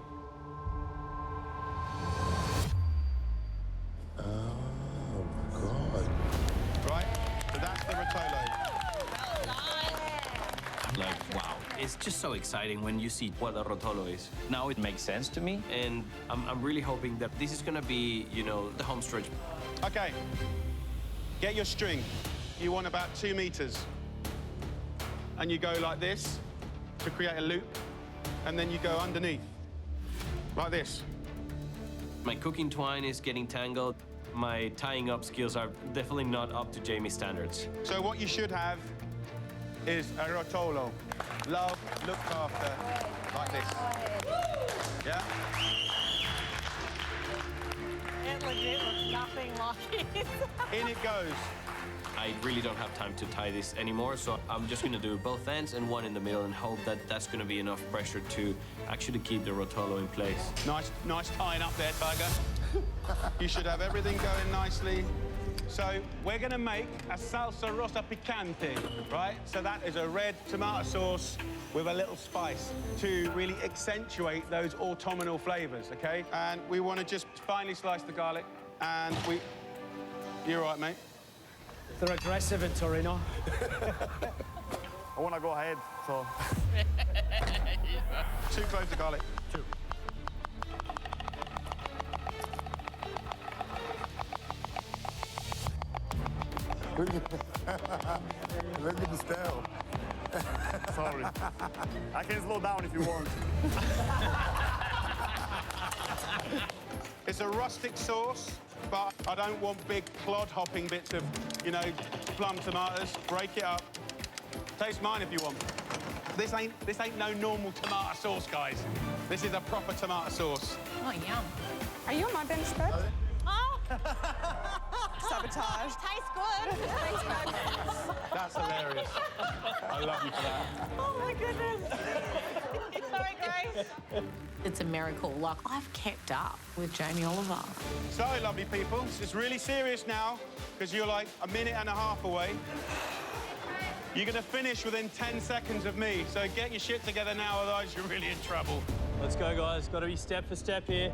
Right, so that's the rotolo. Like, wow. It's just so exciting when you see what a rotolo is. Now it makes sense to me, and I'm really hoping that this is gonna be, you know, the home stretch. Okay, get your string. You want about 2 meters. And you go like this to create a loop, and then you go underneath, like this. My cooking twine is getting tangled. My tying up skills are definitely not up to Jamie's standards. So what you should have is a rotolo. Love, looked after, like this. Yeah? It legit looks nothing like it. In it goes. I really don't have time to tie this anymore, so I'm just going to do both ends and one in the middle and hope that that's going to be enough pressure to actually keep the rotolo in place. Nice tying up there, Tiger. You should have everything going nicely. So we're going to make a salsa rosa picante, right? So that is a red tomato sauce with a little spice to really accentuate those autumnal flavors, okay? And we want to just finely slice the garlic, and You're right, mate. They're aggressive in Torino. I want to go ahead, so... 2 cloves of garlic. 2. Look at the style. Sorry. I can slow down if you want. It's a rustic sauce, but I don't want big clod-hopping bits of, you know, plum tomatoes. Break it up. Taste mine if you want. This ain't no normal tomato sauce, guys. This is a proper tomato sauce. Oh, yum. Are you on my bench press? Oh! Sabotage. Tastes good. Thanks, babe. That's hilarious. I love you for that. Oh, my goodness. Sorry, Grace. It's a miracle. Like, I've kept up with Jamie Oliver. So, lovely people, it's really serious now, because you're like a minute and a half away. You're going to finish within 10 seconds of me, so get your shit together now, otherwise you're really in trouble. Let's go, guys. Got to be step for step here.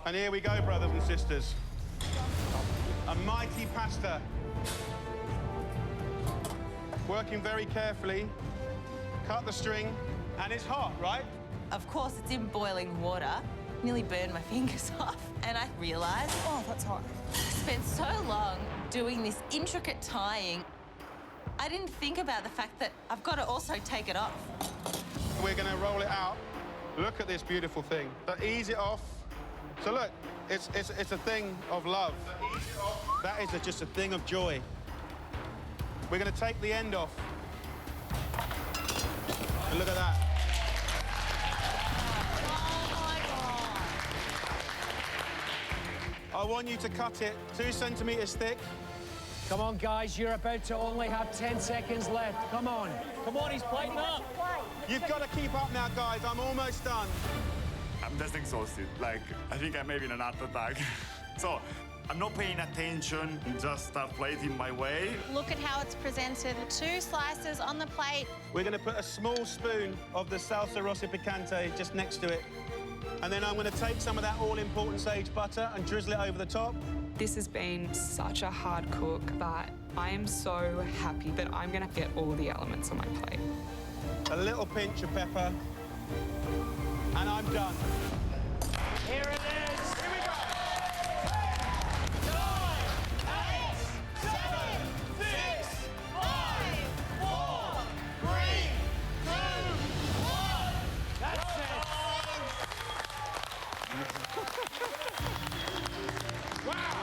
And here we go, brothers and sisters. A mighty pasta. Working very carefully. Cut the string, and it's hot, right? Of course, it's in boiling water. Nearly burned my fingers off. And I realised, Oh, that's hot. I spent so long doing this intricate tying, I didn't think about the fact that I've got to also take it off. We're going to roll it out. Look at this beautiful thing. So ease it off. So look, it's a thing of love. That is just a thing of joy. We're going to take the end off. And look at that. I want you to cut it 2 centimetres thick. Come on, guys, you're about to only have 10 seconds left. Come on. Come on, he's plating up. You've got to keep up now, guys. I'm almost done. I'm just exhausted. Like, I think I'm having an heart attack. So, I'm not paying attention, just start plating my way. Look at how it's presented. 2 slices on the plate. We're going to put a small spoon of the salsa rosa picante just next to it. And then I'm going to take some of that all-important sage butter and drizzle it over the top. This has been such a hard cook, but I am so happy that I'm going to get all the elements on my plate. A little pinch of pepper. And I'm done. Here it is. Here we go. 9, 8, 7, 6, 5, 4, 3, 2, 1. That's it. Wow.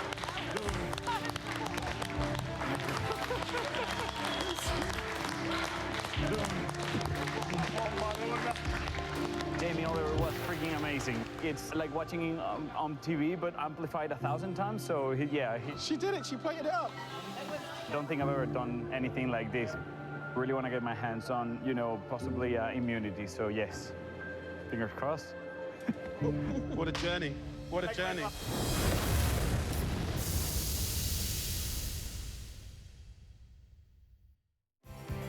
Jamie Oliver was freaking amazing. It's like watching him on TV, but amplified 1,000 times. So She did it. She plated it up. I don't think I've ever done anything like this. Really want to get my hands on, you know, possibly immunity. So yes, fingers crossed. What a journey. What a journey.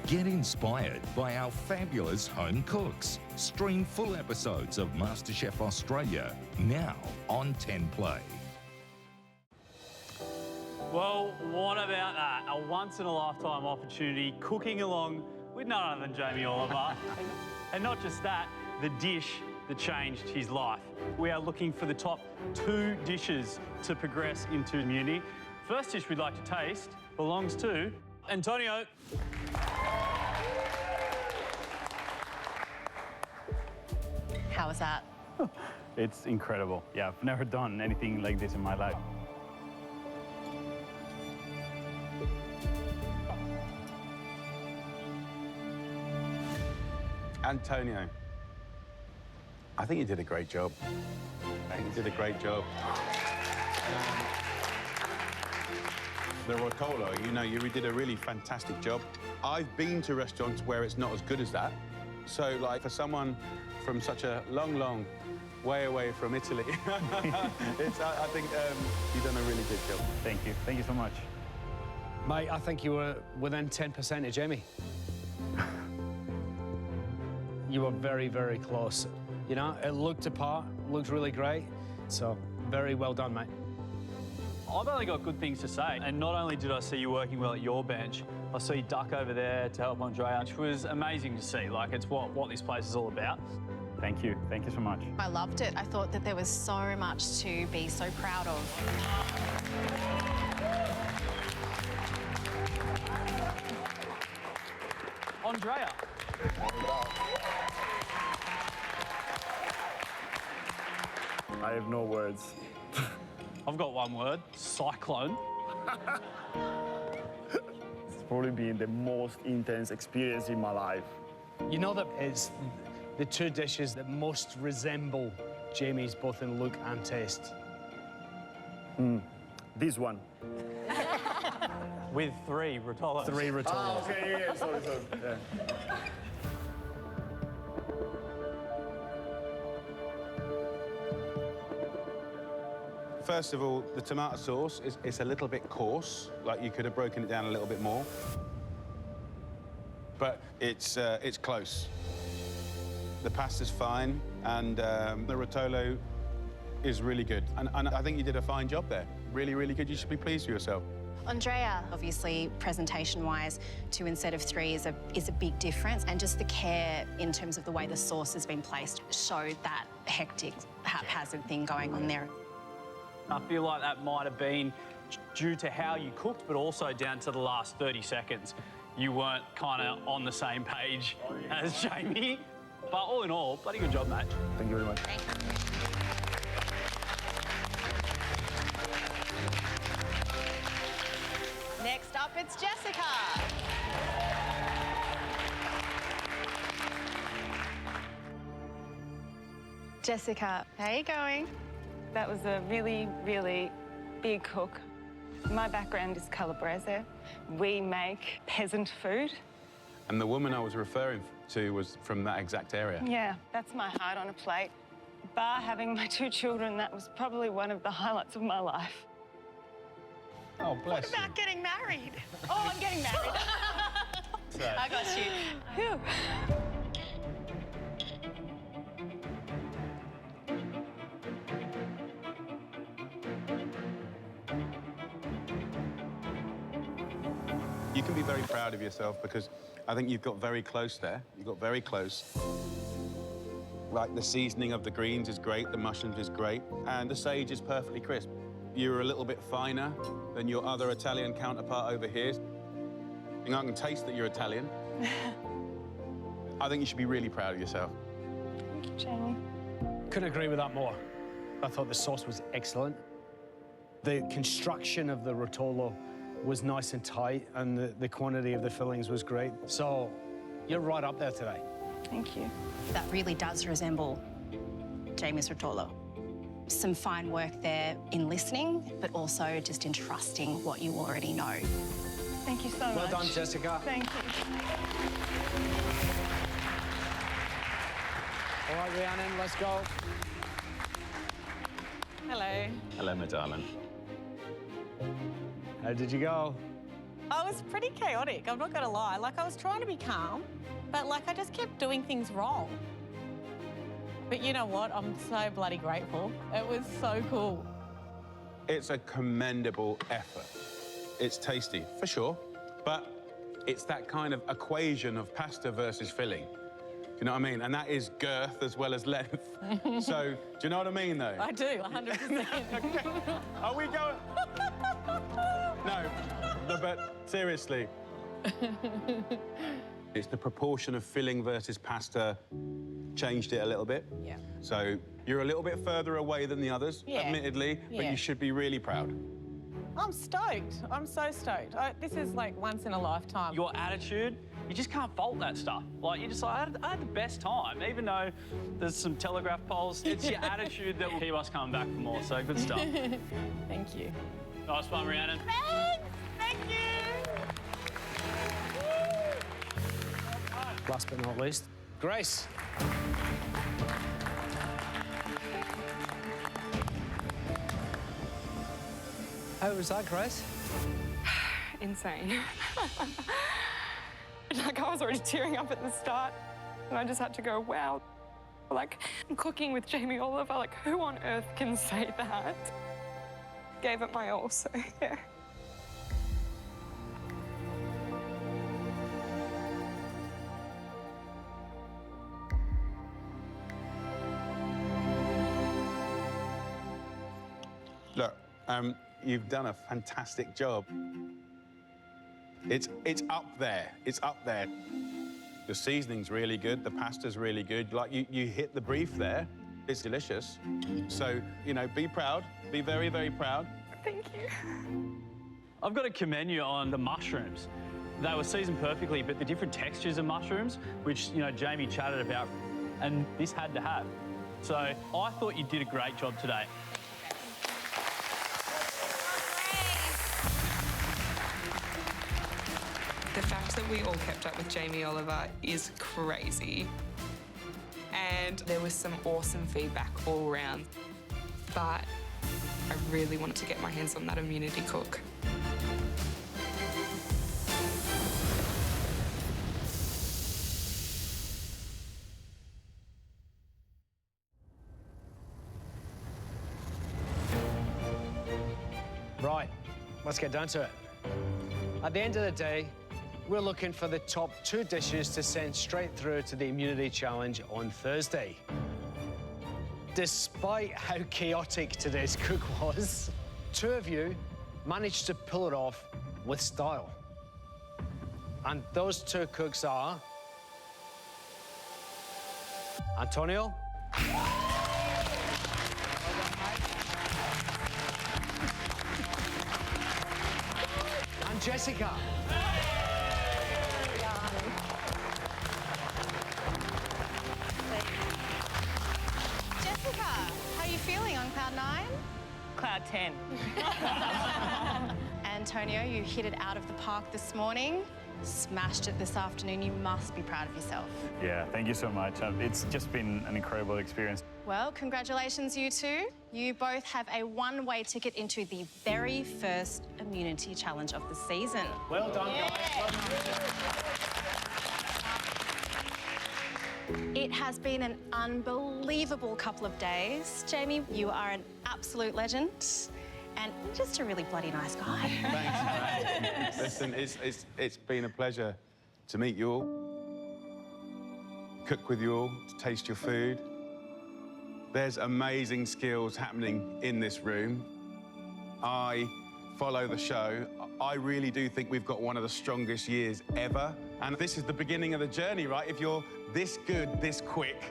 Get inspired by our fabulous home cooks. Stream full episodes of MasterChef Australia now on 10play. Well, what about that? A once-in-a-lifetime opportunity cooking along with none other than Jamie Oliver. And not just that, the dish that changed his life. We are looking for the top 2 dishes to progress into immunity. First dish we'd like to taste belongs to Antonio. How was that? It's incredible. Yeah, I've never done anything like this in my life. Antonio, I think you did a great job. I think you did a great job. The rotolo, you know, you did a really fantastic job. I've been to restaurants where it's not as good as that. So, like, for someone from such a long, long way away from Italy, I think you've done a really good job. Thank you. Thank you so much. Mate, I think you were within 10% of Jamie. You were very, very close. You know, it looked apart, looked really great. So, very well done, mate. I've only got good things to say. And not only did I see you working well at your bench, I saw you duck over there to help Andrea, which was amazing to see. Like, it's what this place is all about. Thank you. Thank you so much. I loved it. I thought that there was so much to be so proud of. Andrea. I have no words. I've got one word, cyclone. It's probably been the most intense experience in my life. You know that it's the two dishes that most resemble Jamie's both in look and taste. This one. With 3 rotolos. 3 rotolos. Ah, okay, yeah, sorry. Yeah. First of all, the tomato sauce is a little bit coarse. Like, you could have broken it down a little bit more. But it's close. The pasta's fine, and the rotolo is really good. And I think you did a fine job there. Really, really good. You should be pleased with yourself. Andrea, obviously, presentation-wise, 2 instead of 3 is a big difference. And just the care in terms of the way the sauce has been placed showed that hectic, haphazard thing going on there. I feel like that might have been due to how you cooked, but also down to the last 30 seconds. You weren't kind of on the same page as Jamie. But all in all, bloody good job, mate. Thank you very much. Thank you. Next up, it's Jessica. Jessica, how are you going? That was a really, really big cook. My background is Calabrese. We make peasant food. And the woman I was referring to was from that exact area. Yeah, that's my heart on a plate. Bar having my 2 children, that was probably one of the highlights of my life. Oh, bless What about getting married? Oh, I'm getting married. I got you. Phew. You can be very proud of yourself because I think you've got very close there. You got very close. Like, the seasoning of the greens is great, the mushrooms is great, and the sage is perfectly crisp. You're a little bit finer than your other Italian counterpart over here. I can taste that you're Italian. I think you should be really proud of yourself. Thank you, Jamie. Couldn't agree with that more. I thought the sauce was excellent. The construction of the rotolo was nice and tight, and the quantity of the fillings was great. So you're right up there today. Thank you. That really does resemble Jamie's rotolo. Some fine work there in listening, but also just in trusting what you already know. Thank you so much. Well done, Jessica. Thank you. All right, Rhiannon, let's go. Hello. Hello, my darling. How did you go? I was pretty chaotic, I'm not gonna lie. Like, I was trying to be calm, but like, I just kept doing things wrong. But you know what? I'm so bloody grateful. It was so cool. It's a commendable effort. It's tasty, for sure, but it's that kind of equation of pasta versus filling. Do you know what I mean? And that is girth as well as length. So, do you know what I mean, though? I do, 100%. Are we going? No, but seriously. It's the proportion of filling versus pasta changed it a little bit. Yeah. So you're a little bit further away than the others, Yeah. admittedly, but Yeah. you should be really proud. I'm stoked. I'm so stoked. This is like once in a lifetime. Your attitude, you just can't fault that stuff. Like, you just like, I had the best time, even though there's some telegraph poles. It's your attitude that will keep us coming back for more, so good stuff. Thank you. Nice one, Rhiannon. Thanks. Thank you. Last but not least, Grace. How was that, Grace? Insane. Like, I was already tearing up at the start, and I just had to go, wow. Like, I'm cooking with Jamie Oliver. Like, who on earth can say that? Gave it my all, so yeah. Look, you've done a fantastic job. It's up there. It's up there. The seasoning's really good. The pasta's really good. Like, you hit the brief there. It's delicious. So, you know, be proud. Be very, very proud. Thank you. I've got to commend you on the mushrooms. They were seasoned perfectly, but the different textures of mushrooms, which, you know, Jamie chatted about, and this had to have. So I thought you did a great job today. The fact that we all kept up with Jamie Oliver is crazy. And there was some awesome feedback all around. But I really wanted to get my hands on that immunity cook. Right, let's get down to it. At the end of the day, we're looking for the top 2 dishes to send straight through to the immunity challenge on Thursday. Despite how chaotic today's cook was, 2 of you managed to pull it off with style. And those 2 cooks are Antonio and Jessica. Jessica, how are you feeling on cloud 9? Cloud 10. Antonio, you hit it out of the park this morning. Smashed it this afternoon. You must be proud of yourself. Yeah, thank you so much. It's just been an incredible experience. Well, congratulations, you two. You both have a one-way ticket into the very first immunity challenge of the season. Well done, guys. Well done. It has been an unbelievable couple of days. Jamie, you are an absolute legend and just a really bloody nice guy. Thanks, mate. Listen, it's been a pleasure to meet you all, cook with you all, to taste your food. There's amazing skills happening in this room. I follow the show. I really do think we've got one of the strongest years ever. And this is the beginning of the journey, right? If you're this good, this quick,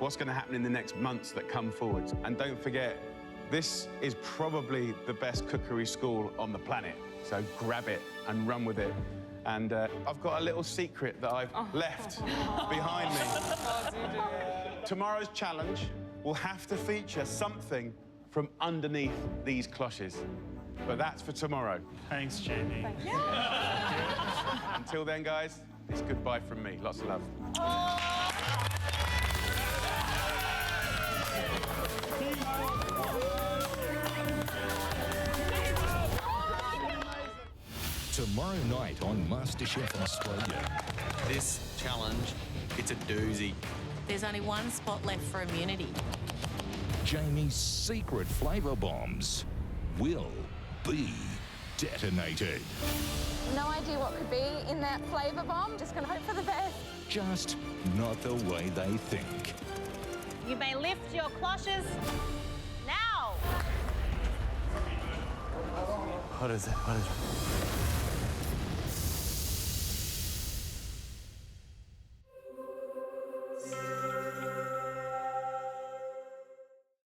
what's going to happen in the next months that come forward? And don't forget, this is probably the best cookery school on the planet. So grab it and run with it. And I've got a little secret that I've left behind me. Tomorrow's challenge will have to feature something from underneath these cloches. But that's for tomorrow. Thanks, Jamie. Thank you. Until then, guys, it's goodbye from me. Lots of love. Tomorrow night on MasterChef Australia. This challenge, it's a doozy. There's only one spot left for immunity. Jamie's secret flavour bombs will be detonated. No idea what could be in that flavour bomb. Just gonna hope for the best. Just not the way they think. You may lift your cloches now. What is it? What is it?